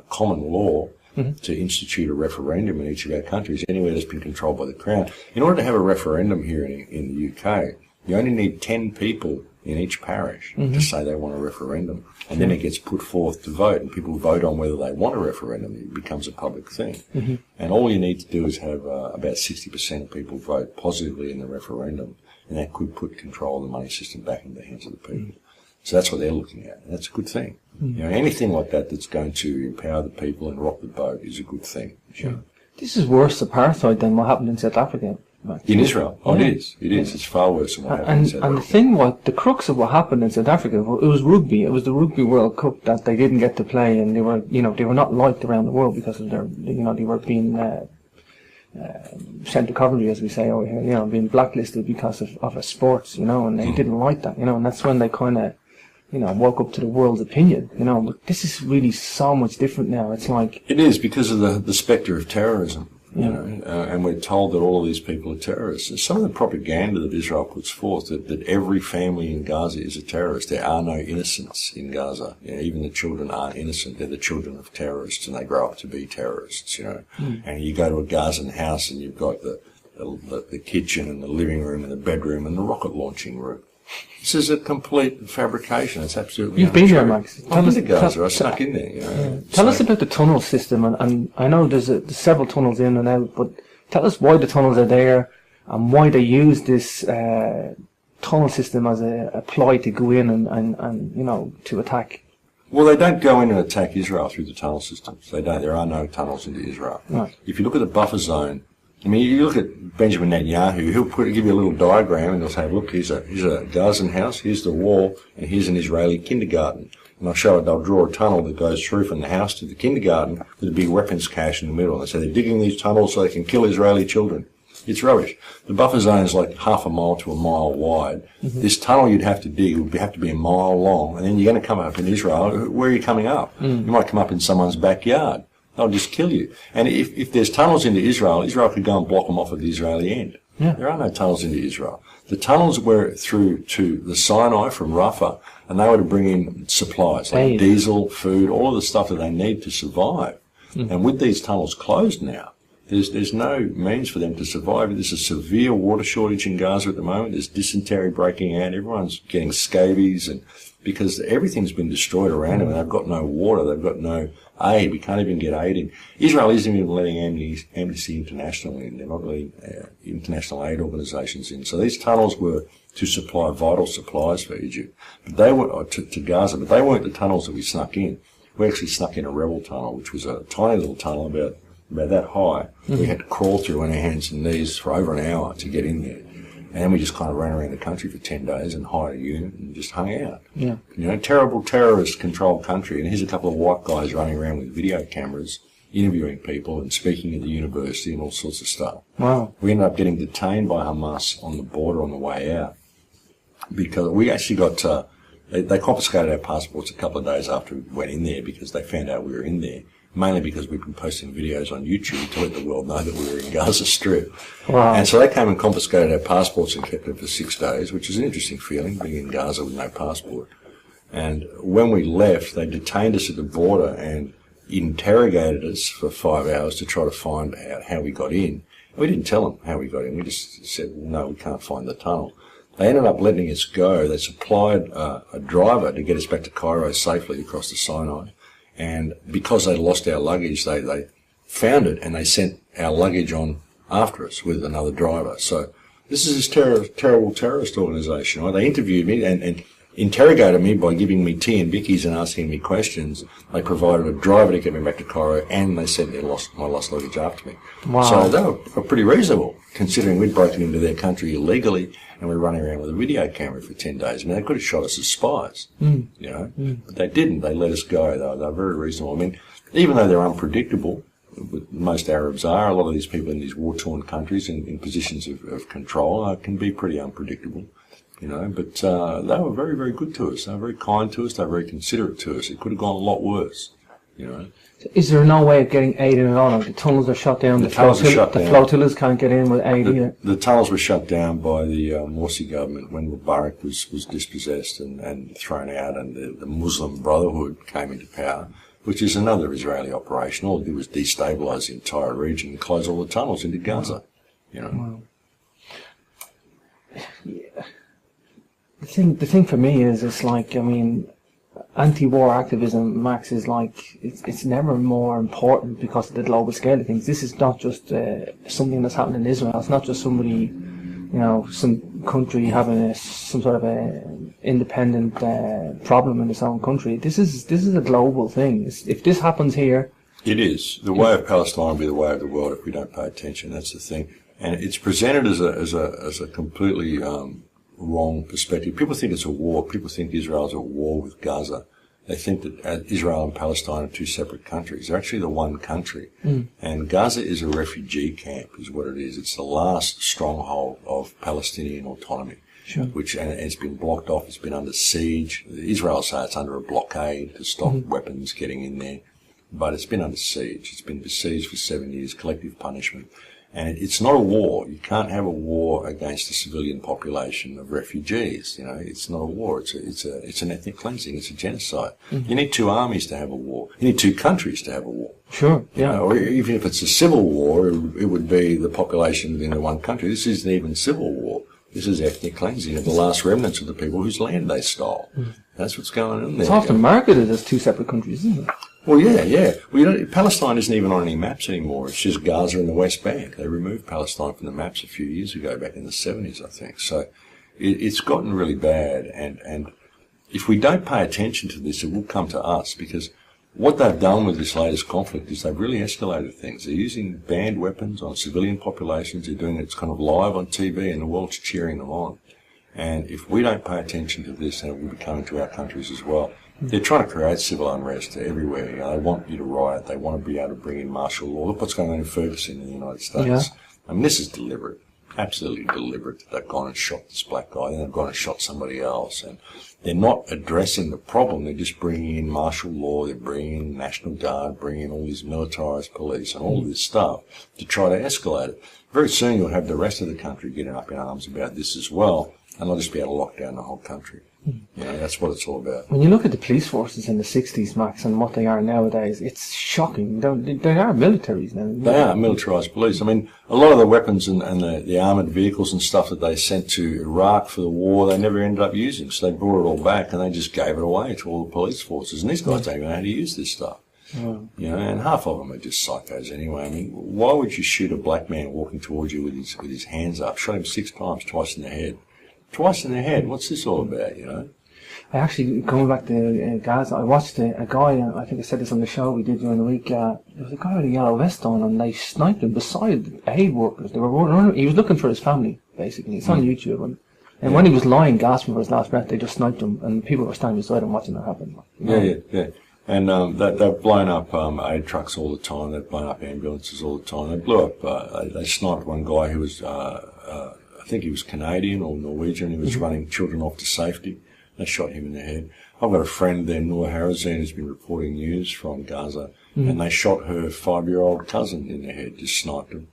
common law to institute a referendum in each of our countries, anywhere that's been controlled by the Crown. In order to have a referendum here in the UK, you only need 10 people in each parish to say they want a referendum. And then it gets put forth to vote, and people vote on whether they want a referendum. It becomes a public thing. And all you need to do is have about 60% of people vote positively in the referendum, and that could put control of the money system back in the hands of the people. So that's what they're looking at, and that's a good thing. You know, anything like that that's going to empower the people and rock the boat is a good thing. Sure. This is worse apartheid than what happened in South Africa. In Israel? Oh, it is. It is. It's far worse than what happened in South Africa. And the crux of what happened in South Africa, it was rugby. It was the Rugby World Cup that they didn't get to play, and they were not liked around the world because of they were being sent to Coventry, as we say over here, being blacklisted because of sports, and they didn't like that, and that's when they kind of, woke up to the world's opinion, but this is really so much different now. It's like... It is, because of the spectre of terrorism, and we're told that all of these people are terrorists. Some of the propaganda that Israel puts forth, that every family in Gaza is a terrorist. There are no innocents in Gaza. Even the children aren't innocent. They're the children of terrorists, and they grow up to be terrorists, And you go to a Gazan house, and you've got the kitchen and the living room and the bedroom and the rocket launching room. This is a complete fabrication. It's absolutely You've been there, Max. I've been to Gaza. I snuck in there. Tell us about the tunnel system, and I know there's several tunnels in and out, but tell us why the tunnels are there and why they use this tunnel system as a ploy to go in and to attack. Well, they don't go in and attack Israel through the tunnel systems. They don't. There are no tunnels into Israel. Right. If you look at the buffer zone, I mean, you look at Benjamin Netanyahu, he'll give you a little diagram and he'll say, look, here's a Gazan house, here's the wall, and here's an Israeli kindergarten. And they'll draw a tunnel that goes through from the house to the kindergarten with a big weapons cache in the middle. And so they're digging these tunnels so they can kill Israeli children. It's rubbish. The buffer zone is like half a mile to a mile wide. Mm-hmm. This tunnel you'd have to dig would have to be a mile long, and then you're going to come up in Israel. Where are you coming up? You might come up in someone's backyard. They'll just kill you. And if there's tunnels into Israel, Israel could go and block them off at the Israeli end. Yeah. There are no tunnels into Israel. The tunnels were through to the Sinai from Rafah, and they were to bring in supplies like diesel, food, all of the stuff that they need to survive. And with these tunnels closed now, there's no means for them to survive. There's a severe water shortage in Gaza at the moment. There's dysentery breaking out. Everyone's getting scabies, and because everything's been destroyed around them, and they've got no water, they've got no aid. We can't even get aid in. Israel isn't even letting Amnesty International in. They're not letting international aid organisations in. So these tunnels were to supply vital supplies for Egypt, but they were to Gaza. But they weren't the tunnels that we snuck in. We actually snuck in a rebel tunnel, which was a tiny little tunnel about that high. We had to crawl through on our hands and knees for over an hour to get in there. And then we just kind of ran around the country for 10 days and hired a unit and just hung out. Yeah. Terrible terrorist-controlled country. And here's a couple of white guys running around with video cameras, interviewing people and speaking at the university and all sorts of stuff. Wow. We ended up getting detained by Hamas on the border on the way out because we actually got... they confiscated our passports a couple of days after we went in there because they found out we were in there. Mainly because we've been posting videos on YouTube to let the world know that we were in Gaza Strip. Wow. And so they came and confiscated our passports and kept them for 6 days, which is an interesting feeling, being in Gaza with no passport. And when we left, they detained us at the border and interrogated us for 5 hours to try to find out how we got in. We didn't tell them how we got in. We just said, no, we can't find the tunnel. They ended up letting us go. They supplied a driver to get us back to Cairo safely across the Sinai. And because they lost our luggage, they found it and they sent our luggage on after us with another driver. So this is this terrible terrorist organisation. Right? They interviewed me and interrogated me by giving me tea and bickies and asking me questions. They provided a driver to get me back to Cairo, and they sent my lost luggage after me. Wow. So they were pretty reasonable, considering we'd broken into their country illegally and we're running around with a video camera for 10 days. I mean, they could have shot us as spies, but they didn't. They let us go. They were very reasonable. I mean, even though they're unpredictable, most Arabs are, a lot of these people in these war-torn countries in positions of control can be pretty unpredictable, but they were very, very good to us. They were very kind to us. They were very considerate to us. It could have gone a lot worse, Is there no way of getting aid in at all? The tunnels are shut down. The flotillas can't get in with aid either. The tunnels were shut down by the Morsi government when Mubarak was dispossessed and thrown out, and the Muslim Brotherhood came into power, which is another Israeli operation. All it did was destabilise the entire region and close all the tunnels into Gaza. Wow. Yeah. The thing for me is, it's like, I mean, anti-war activism, Max, is like, it's never more important because of the global scale of things. This is not just something that's happening in Israel. It's not just somebody, some country having some sort of a independent problem in its own country. This is a global thing. If this happens here... It is. The way of Palestine will be the way of the world if we don't pay attention. That's the thing. And it's presented as a completely... wrong perspective. People think it's a war. People think Israel's at war with Gaza. They think that Israel and Palestine are two separate countries. They're actually the one country. And Gaza is a refugee camp, is what it is. It's the last stronghold of Palestinian autonomy, and it's been blocked off. It's been under siege. Israel says it's under a blockade to stop weapons getting in there, but it's been under siege. It's been besieged for 7 years, collective punishment. And it's not a war. You can't have a war against a civilian population of refugees. It's not a war. It's an ethnic cleansing. It's a genocide. You need two armies to have a war. You need two countries to have a war. Sure. Yeah. Or even if it's a civil war, it would be the population within the one country. This isn't even civil war. This is ethnic cleansing of the last remnants of the people whose land they stole. That's what's going on there. It's often marketed as two separate countries, isn't it? Well, yeah. Palestine isn't even on any maps anymore. It's just Gaza and the West Bank. They removed Palestine from the maps a few years ago, back in the 70s, I think. So it's gotten really bad. And if we don't pay attention to this, it will come to us, because what they've done with this latest conflict is they've really escalated things. They're using banned weapons on civilian populations. They're doing it kind of live on TV, and the world's cheering them on. And if we don't pay attention to this, then it will be coming to our countries as well. They're trying to create civil unrest everywhere. They want you to riot. They want to be able to bring in martial law. Look what's going on in Ferguson in the United States. Yeah. I mean, this is deliberate, absolutely deliberate. They've gone and shot this black guy, then they've gone and shot somebody else. And they're not addressing the problem. They're just bringing in martial law. They're bringing in National Guard, bringing in all these militarised police and all this stuff to try to escalate it. Very soon you'll have the rest of the country getting up in arms about this as well, and they'll just be able to lock down the whole country. That's what it's all about. When you look at the police forces in the 60s, Max, and what they are nowadays, it's shocking. They are militaries now. They are militarised police. I mean, a lot of the weapons and the armoured vehicles and stuff that they sent to Iraq for the war, they never ended up using. So they brought it all back and they just gave it away to all the police forces. And these guys don't even know how to use this stuff. And half of them are just psychos anyway. I mean, why would you shoot a black man walking towards you with his hands up? Shot him 6 times, twice in the head. Twice in the head. What's this all about, I actually, coming back to Gaza, I watched a guy, I think I said this on the show we did during the week, there was a guy with a yellow vest on, and they sniped him beside aid workers. They were running, he was looking for his family, basically. It's on YouTube. And when he was lying, gasping for his last breath, they just sniped him, and people were standing beside him watching it happen. Yeah. And they've blown up aid trucks all the time. They've blown up ambulances all the time. They blew up, they sniped one guy who was, I think he was Canadian or Norwegian. He was running children off to safety. They shot him in the head. I've got a friend there, Noor Harazin, who's been reporting news from Gaza, and they shot her 5-year-old cousin in the head, just sniped him.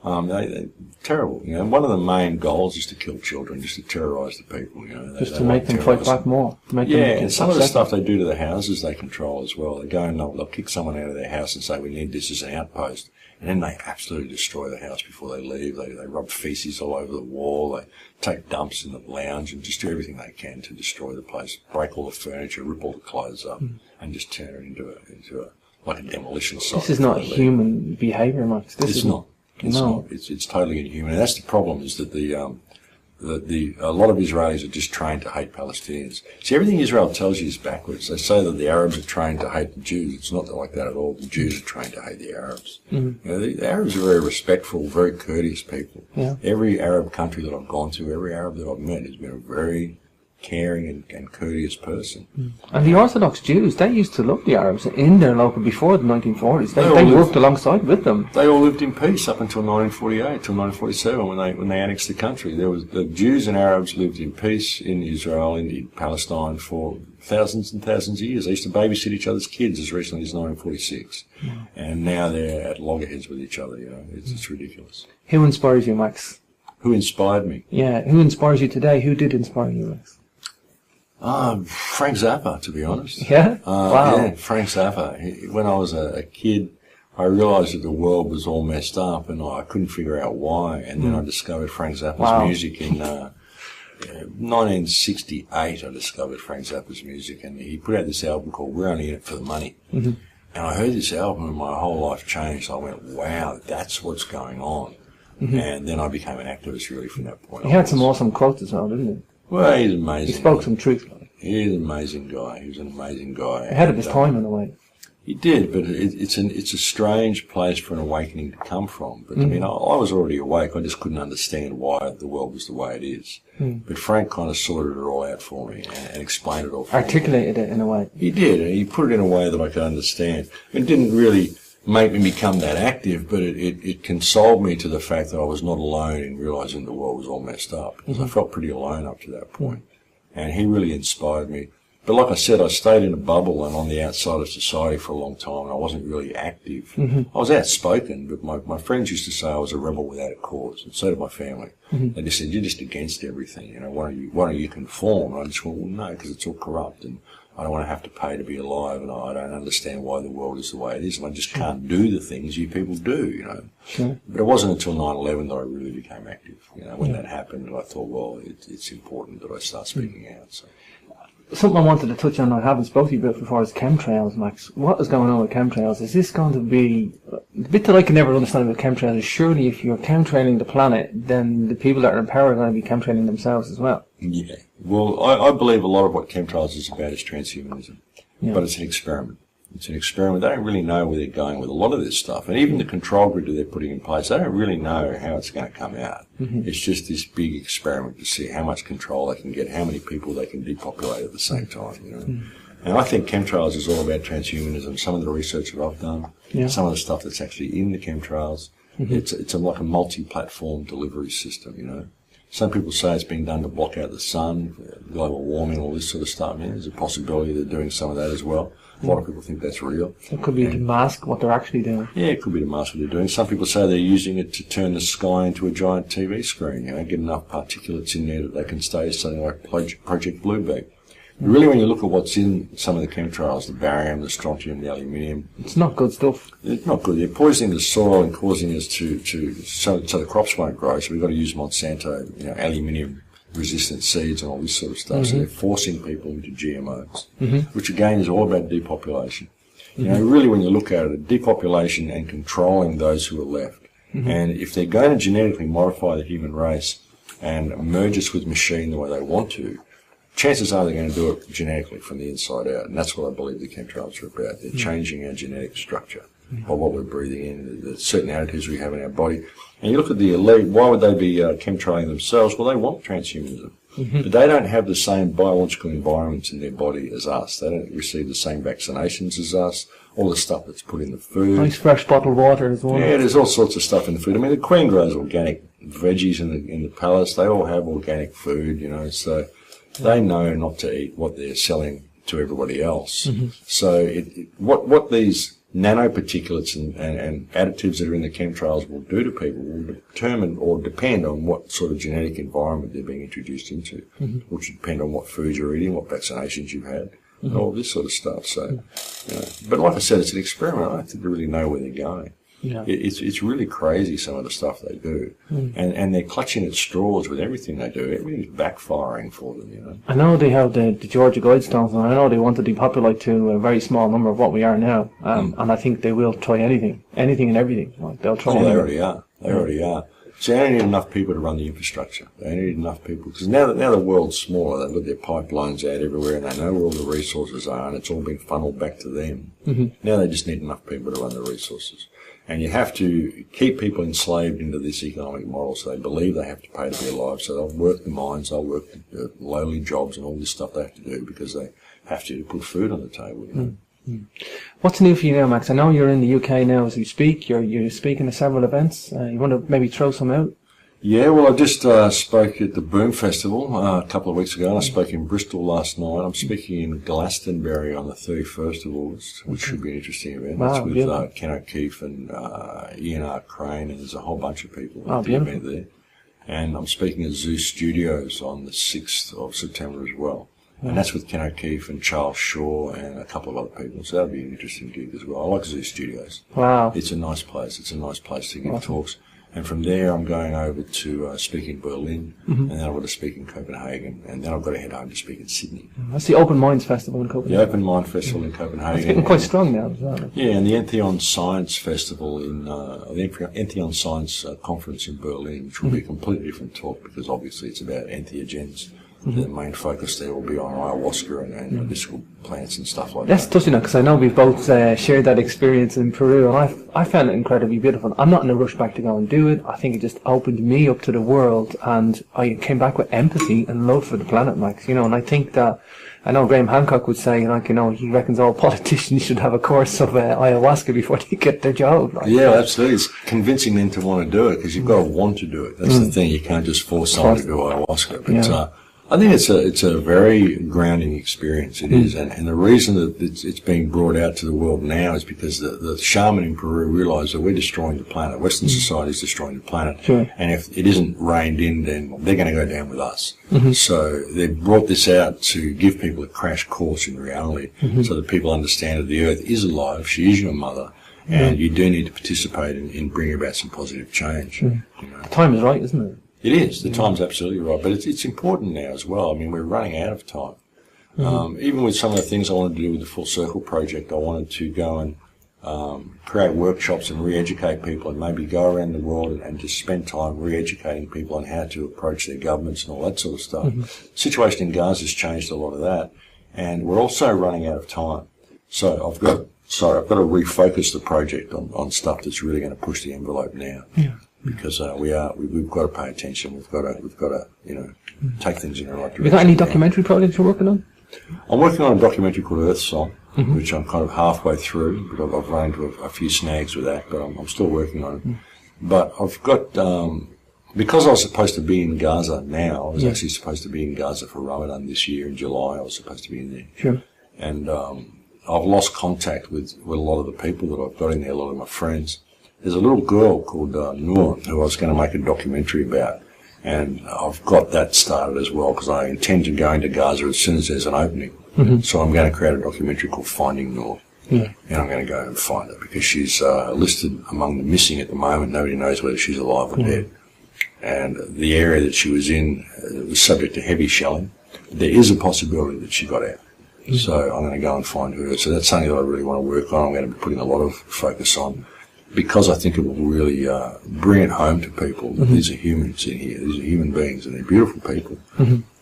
They're terrible. And one of the main goals is to kill children, just to terrorise the people. Just to make them fight back more. And some of the stuff they do to the houses they control as well. They go and they'll kick someone out of their house and say, we need this as an outpost. And then they absolutely destroy the house before they leave. They rub feces all over the wall. They take dumps in the lounge and just do everything they can to destroy the place. Break all the furniture, rip all the clothes up, and just turn it into a demolition site. This is not human behaviour, Max. It's not. It's totally inhuman. And that's the problem, is that a lot of Israelis are just trained to hate Palestinians. See, everything Israel tells you is backwards. They say that the Arabs are trained to hate the Jews. It's not like that at all. The Jews are trained to hate the Arabs. The Arabs are very respectful, very courteous people. Yeah. Every Arab country that I've gone to, every Arab that I've met has been a very caring and courteous person. And the Orthodox Jews, they used to love the Arabs in their local before the 1940s. They worked alongside with them. They all lived in peace up until 1948, till 1947, when they annexed the country. The Jews and Arabs lived in peace in Israel, in Palestine, for thousands and thousands of years. They used to babysit each other's kids as recently as 1946. And now they're at loggerheads with each other. It's ridiculous. Who inspires you, Max? Who inspired me? Yeah, who inspires you today? Who did inspire you, Max? Frank Zappa, to be honest. Yeah? Wow. Yeah, Frank Zappa. When I was a kid, I realised that the world was all messed up and I couldn't figure out why. And then I discovered Frank Zappa's music in 1968. I discovered Frank Zappa's music, and he put out this album called We're Only In It For The Money. And I heard this album and my whole life changed. I went, wow, that's what's going on. And then I became an activist really from that point on. He had some awesome quotes as well, didn't he? Well, he's amazing. He spoke some truth. He's an amazing guy. He was an amazing guy. Ahead of his time, in a way. He did, but it's a strange place for an awakening to come from. But I mean, I was already awake. I just couldn't understand why the world was the way it is. But Frank kind of sorted it all out for me and explained it all for me. Articulated it in a way. He did, and he put it in a way that I could understand. It didn't really make me become that active, but it consoled me to the fact that I was not alone in realising the world was all messed up, because I felt pretty alone up to that point. And he really inspired me. But like I said, I stayed in a bubble and on the outside of society for a long time, and I wasn't really active. I was outspoken, but my friends used to say I was a rebel without a cause, and so did my family. They just said, you're just against everything, why don't you conform? And I just went, well, no, because it's all corrupt, and I don't want to have to pay to be alive, and I don't understand why the world is the way it is, and I just can't do the things you people do, you know. Sure. But it wasn't until 9/11 that I really became active, you know, when that happened, and I thought, well, it's important that I start speaking out. So. Something I wanted to touch on I haven't spoken to you about before is chemtrails, Max. What is going on with chemtrails? Is this going to be... The bit that I can never understand about chemtrails is surely if you're chemtrailing the planet, then the people that are in power are going to be chemtrailing themselves as well. Yeah. Well, I believe a lot of what chemtrails is about is transhumanism. Yeah. But it's an experiment. It's an experiment. They don't really know where they're going with a lot of this stuff. And even the control grid that they're putting in place, they don't really know how it's going to come out. Mm-hmm. It's just this big experiment to see how much control they can get, how many people they can depopulate at the same time, you know. Mm-hmm. And I think chemtrails is all about transhumanism. Some of the research that I've done, some of the stuff that's actually in the chemtrails, it's like a multi-platform delivery system, you know. Some people say it's being done to block out the sun, global warming, all this sort of stuff. Yeah, there's a possibility they're doing some of that as well. A lot of people think that's real. It could be to mask what they're actually doing. Yeah, it could be to mask what they're doing. Some people say they're using it to turn the sky into a giant TV screen, you know, get enough particulates in there that they can stay something like Project Blueberg. But really, when you look at what's in some of the chemtrails, the barium, the strontium, the aluminium... It's not good stuff. It's not good. They're poisoning the soil and causing us so the crops won't grow, so we've got to use Monsanto, you know, aluminium-resistant seeds and all this sort of stuff. So they're forcing people into GMOs, which again is all about depopulation. You know, really when you look at it, depopulation and controlling those who are left. And if they're going to genetically modify the human race and merge us with machine the way they want to, chances are they're going to do it genetically from the inside out, and that's what I believe the chemtrails are about. They're changing our genetic structure by what we're breathing in, the certain additives we have in our body. And you look at the elite, why would they be chemtrailing themselves? Well, they want transhumanism. But they don't have the same biological environments in their body as us. They don't receive the same vaccinations as us, all the stuff that's put in the food. Nice fresh bottled water as well. Yeah, there's all sorts of stuff in the food. I mean, the Queen grows organic veggies in the palace. They all have organic food, you know, so... They know not to eat what they're selling to everybody else. So what these nanoparticulates and additives that are in the chemtrails will do to people will determine or depend on what sort of genetic environment they're being introduced into, which will depend on what food you're eating, what vaccinations you've had, and all this sort of stuff. So, you know, but like I said, it's an experiment. I don't think they really know where they're going. Yeah. It's really crazy, some of the stuff they do. And they're clutching at straws with everything they do. Everything's backfiring for them, you know. I know they have the Georgia Guidestones, and I know they want to depopulate to a very small number of what we are now. And I think they will try anything and everything. Like, they'll try They already are. They already are. So they only need enough people to run the infrastructure. They only need enough people. Because now the world's smaller, they've got their pipelines out everywhere, and they know where all the resources are, and it's all being funneled back to them. Now they just need enough people to run the resources. And you have to keep people enslaved into this economic model, so they believe they have to pay to be alive. So they'll work the mines, they'll work the lowly jobs and all this stuff they have to do because they have to put food on the table, you know. What's new for you now, Max? I know you're in the UK now as we speak. You're speaking at several events. You want to maybe throw some out? Yeah, well, I just spoke at the Boom Festival a couple of weeks ago, and I spoke in Bristol last night. I'm speaking in Glastonbury on the 31st of August, which should be an interesting event. Wow, That's with Ken O'Keefe and Ian Crane, and there's a whole bunch of people at the event there. And I'm speaking at Zeus Studios on the 6th of September as well. And that's with Ken O'Keefe and Charles Shaw and a couple of other people. So that'll be an interesting gig as well. I like Zeus Studios. Wow. It's a nice place. It's a nice place to give talks. And from there, I'm going over to speak in Berlin, and then I've got to speak in Copenhagen, and then I've got to head home to speak in Sydney. That's the Open Minds Festival in Copenhagen. The Open Mind Festival in Copenhagen. It's getting quite strong now, isn't it? Yeah, and the Entheon Science Festival the Entheon Science Conference in Berlin, which will be a completely different talk because obviously it's about entheogens. The main focus there will be on ayahuasca and medicinal plants and stuff like that. Let's touch on that because I know we've both shared that experience in Peru, and I found it incredibly beautiful. I'm not in a rush back to go and do it. I think it just opened me up to the world, and I came back with empathy and love for the planet, Max. You know, and I think that I know Graham Hancock would say, like, you know, he reckons all politicians should have a course of ayahuasca before they get their job. Like. Yeah, absolutely. It's convincing them to want to do it because you've got to want to do it. That's the thing. You can't just force someone to do ayahuasca. But I think it's a very grounding experience. It is, and the reason that it's being brought out to the world now is because the shaman in Peru realised that we're destroying the planet. Western society is destroying the planet, and if it isn't reined in, then they're going to go down with us. So they brought this out to give people a crash course in reality, so that people understand that the Earth is alive. She is your mother, and you do need to participate in bringing about some positive change. You know. The time is right, isn't it? It is. The time's absolutely right. But it's important now as well. I mean, we're running out of time. Even with some of the things I wanted to do with the Full Circle project, I wanted to go and create workshops and re-educate people and maybe go around the world and just spend time re-educating people on how to approach their governments and all that sort of stuff. The situation in Gaza has changed a lot of that. And we're also running out of time. So I've got to refocus the project on stuff that's really going to push the envelope now. Because we've got to pay attention. We've got to take things in the right direction. Have you got any documentary projects you're working on? I'm working on a documentary called Earth Song, which I'm kind of halfway through, but I've run into a few snags with that, but I'm still working on it. But I've got, because I was supposed to be in Gaza now, I was actually supposed to be in Gaza for Ramadan this year in July. I was supposed to be in there. Sure. And I've lost contact with a lot of the people that I've got in there, a lot of my friends. There's a little girl called Noor who I was going to make a documentary about, and I've got that started as well because I intend to go into Gaza as soon as there's an opening. So I'm going to create a documentary called Finding Noor, and I'm going to go and find her because she's listed among the missing at the moment. Nobody knows whether she's alive or dead. And the area that she was in was subject to heavy shelling. There is a possibility that she got out. So I'm going to go and find her. So that's something that I really want to work on. I'm going to be putting a lot of focus on, because I think it will really bring it home to people that these are humans in here. These are human beings, and they're beautiful people.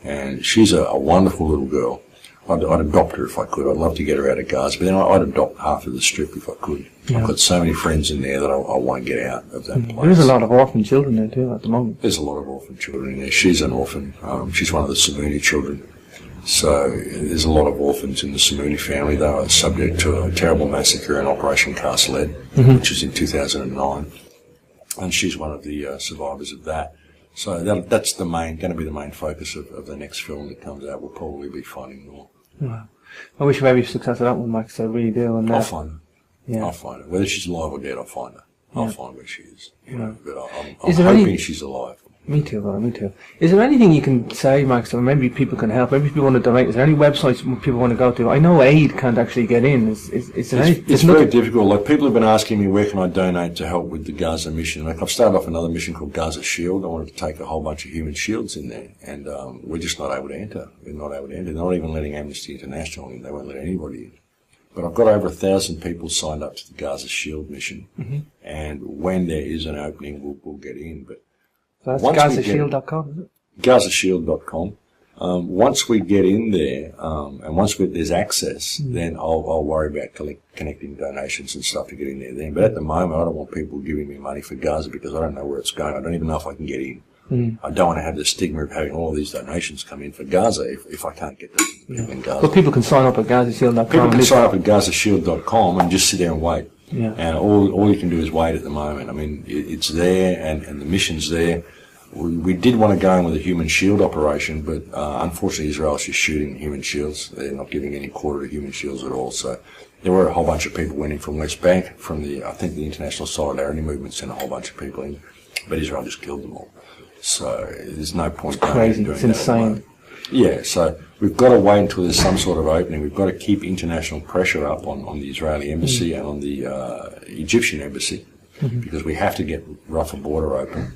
And she's a wonderful little girl. I'd adopt her if I could. I'd love to get her out of Gaza, but then I'd adopt half of the strip if I could. I've got so many friends in there that I won't get out of that place. There's a lot of orphan children there too at the moment. There's a lot of orphan children in there. She's an orphan. She's one of the Samuni children. So there's a lot of orphans in the Samuni family. They were subject to a terrible massacre in Operation Cast Lead, which was in 2009. And she's one of the survivors of that. So that's going to be the main focus of the next film that comes out. Will probably be Finding Noor. Wow. I wish you every success of that one, Max. I really do. And I'll find her. I'll find her. Whether she's alive or dead, I'll find her. I'll find where she is. But I'm hoping she's alive. Me too, brother, me too. Is there anything you can say, Max, or maybe people can help, maybe people want to donate? Is there any websites people want to go to? I know aid can't actually get in. It's very difficult. Like, people have been asking me, where can I donate to help with the Gaza mission? Like, I've started off another mission called Gaza Shield. I wanted to take a whole bunch of human shields in there, and we're just not able to enter. We're not able to enter. They're not even letting Amnesty International in. They won't let anybody in. But I've got over 1,000 people signed up to the Gaza Shield mission, and when there is an opening, we'll get in. But so that's GazaShield.com, is it? GazaShield.com. Once we get in there, and once there's access, then I'll worry about connecting donations and stuff to get in there then. But at the moment, I don't want people giving me money for Gaza because I don't know where it's going. I don't even know if I can get in. I don't want to have the stigma of having all of these donations come in for Gaza if I can't get them in Gaza. But people can sign up at GazaShield.com. People can sign up at GazaShield.com and just sit there and wait. Yeah. And all you can do is wait at the moment. I mean, it's there and the mission's there. We did want to go in with a human shield operation, but unfortunately Israel's just shooting human shields. They're not giving any quarter to human shields at all. So there were a whole bunch of people went in from West Bank, from I think the International Solidarity Movement sent a whole bunch of people in, but Israel just killed them all. So there's no point going in doing it's insane. Yeah, so we've got to wait until there's some sort of opening. We've got to keep international pressure up on the Israeli embassy and on the Egyptian embassy, because we have to get Rafah border open.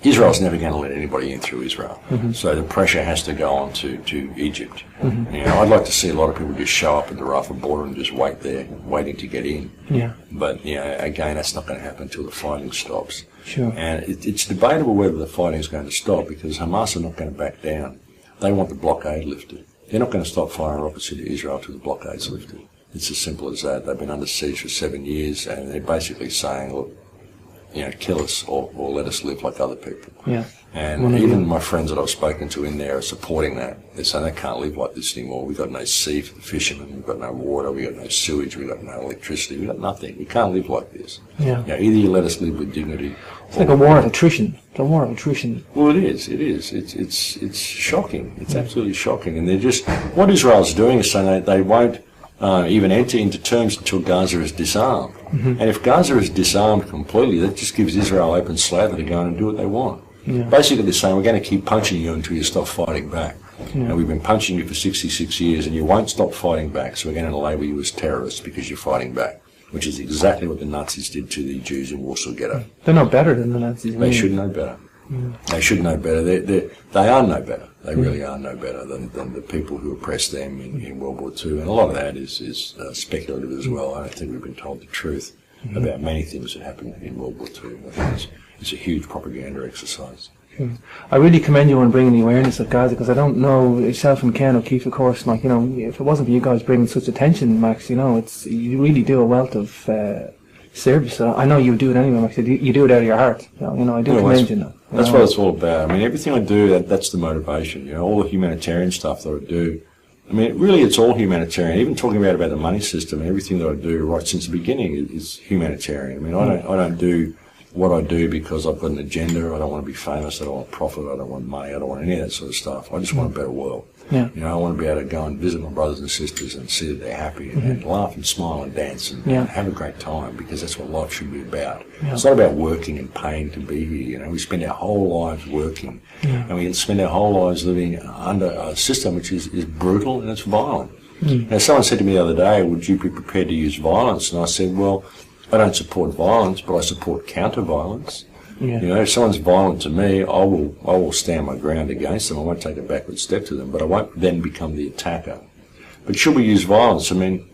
Israel's never going to let anybody in through Israel, so the pressure has to go on to Egypt. You know, I'd like to see a lot of people just show up at the Rafah border and just wait there, waiting to get in. Yeah. But again, that's not going to happen until the fighting stops. Sure. And it's debatable whether the fighting is going to stop, because Hamas are not going to back down. They want the blockade lifted. They're not going to stop firing rockets into Israel until the blockade's lifted. It's as simple as that. They've been under siege for 7 years, and they're basically saying, look, kill us or let us live like other people. Yeah. And even my friends that I've spoken to in there are supporting that. They're saying they can't live like this anymore. We've got no sea for the fishermen. We've got no water. We've got no sewage. We've got no electricity. We've got nothing. We can't live like this. Yeah. Either you let us live with dignity. It's like a war of attrition. It's a war of attrition. Well, it is. It is. It's shocking. It's absolutely shocking. And they're just, what Israel's doing is saying they won't even enter into terms until Gaza is disarmed. And if Gaza is disarmed completely, that just gives Israel open slather to go and do what they want. Yeah. Basically, they're saying, we're going to keep punching you until you stop fighting back. Yeah. We've been punching you for 66 years and you won't stop fighting back, so we're going to label you as terrorists because you're fighting back, which is exactly what the Nazis did to the Jews in Warsaw Ghetto. They're no better than the Nazis. They should know better. They should know better. They are no better. They really are no better than the people who oppressed them in World War II. And a lot of that is speculative as well. I don't think we've been told the truth about many things that happened in World War II. I think it's a huge propaganda exercise. I really commend you on bringing the awareness of Gaza, because I don't know, yourself and Ken O'Keefe, of course, like, if it wasn't for you guys bringing such attention, Max, you really do a wealth of service. I know you do it anyway, Max. You do it out of your heart. I do commend you. That's what it's all about. I mean, everything I do, that's the motivation. All the humanitarian stuff that I do. I mean, really, it's all humanitarian. Even talking about the money system, everything that I do right since the beginning is humanitarian. I mean, I don't do what I do because I've got an agenda. I don't want to be famous. I don't want profit. I don't want money. I don't want any of that sort of stuff. I just want a better world. Yeah. I want to be able to go and visit my brothers and sisters and see that they're happy and laugh and smile and dance and have a great time, because that's what life should be about. Yeah. It's not about working and paying to be here. We spend our whole lives working, and we can spend our whole lives living under a system which is brutal and it's violent. Now, someone said to me the other day, would you be prepared to use violence? And I said, well, I don't support violence, but I support counter-violence. Yeah. If someone's violent to me, I will stand my ground against them. I won't take a backward step to them, but I won't then become the attacker. But should we use violence? I mean,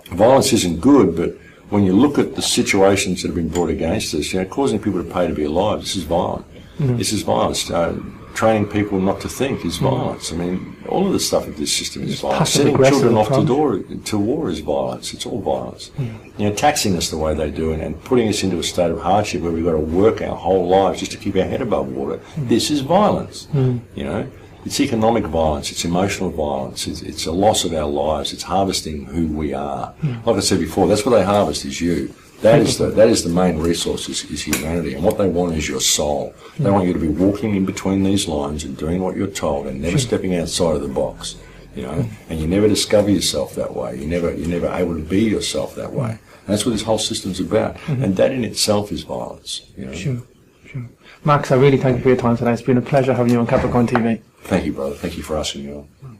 violence isn't good, but when you look at the situations that have been brought against us, causing people to pay to be alive, this is violent. This is violence. Training people not to think is violence. I mean, all of the stuff of this system is violence. Sending children off to war is violence. It's all violence. Taxing us the way they do and putting us into a state of hardship where we've got to work our whole lives just to keep our head above water. This is violence. It's economic violence. It's emotional violence. It's a loss of our lives. It's harvesting who we are. Like I said before, that's what they harvest is you. That is the main resource is humanity, and what they want is your soul. They want you to be walking in between these lines and doing what you're told and never stepping outside of the box, and you never discover yourself that way. You're never able to be yourself that way. And that's what this whole system's about. And that in itself is violence. Sure. Max, I really thank you for your time today. It's been a pleasure having you on Capricorn TV. Thank you, brother. Thank you for asking me on.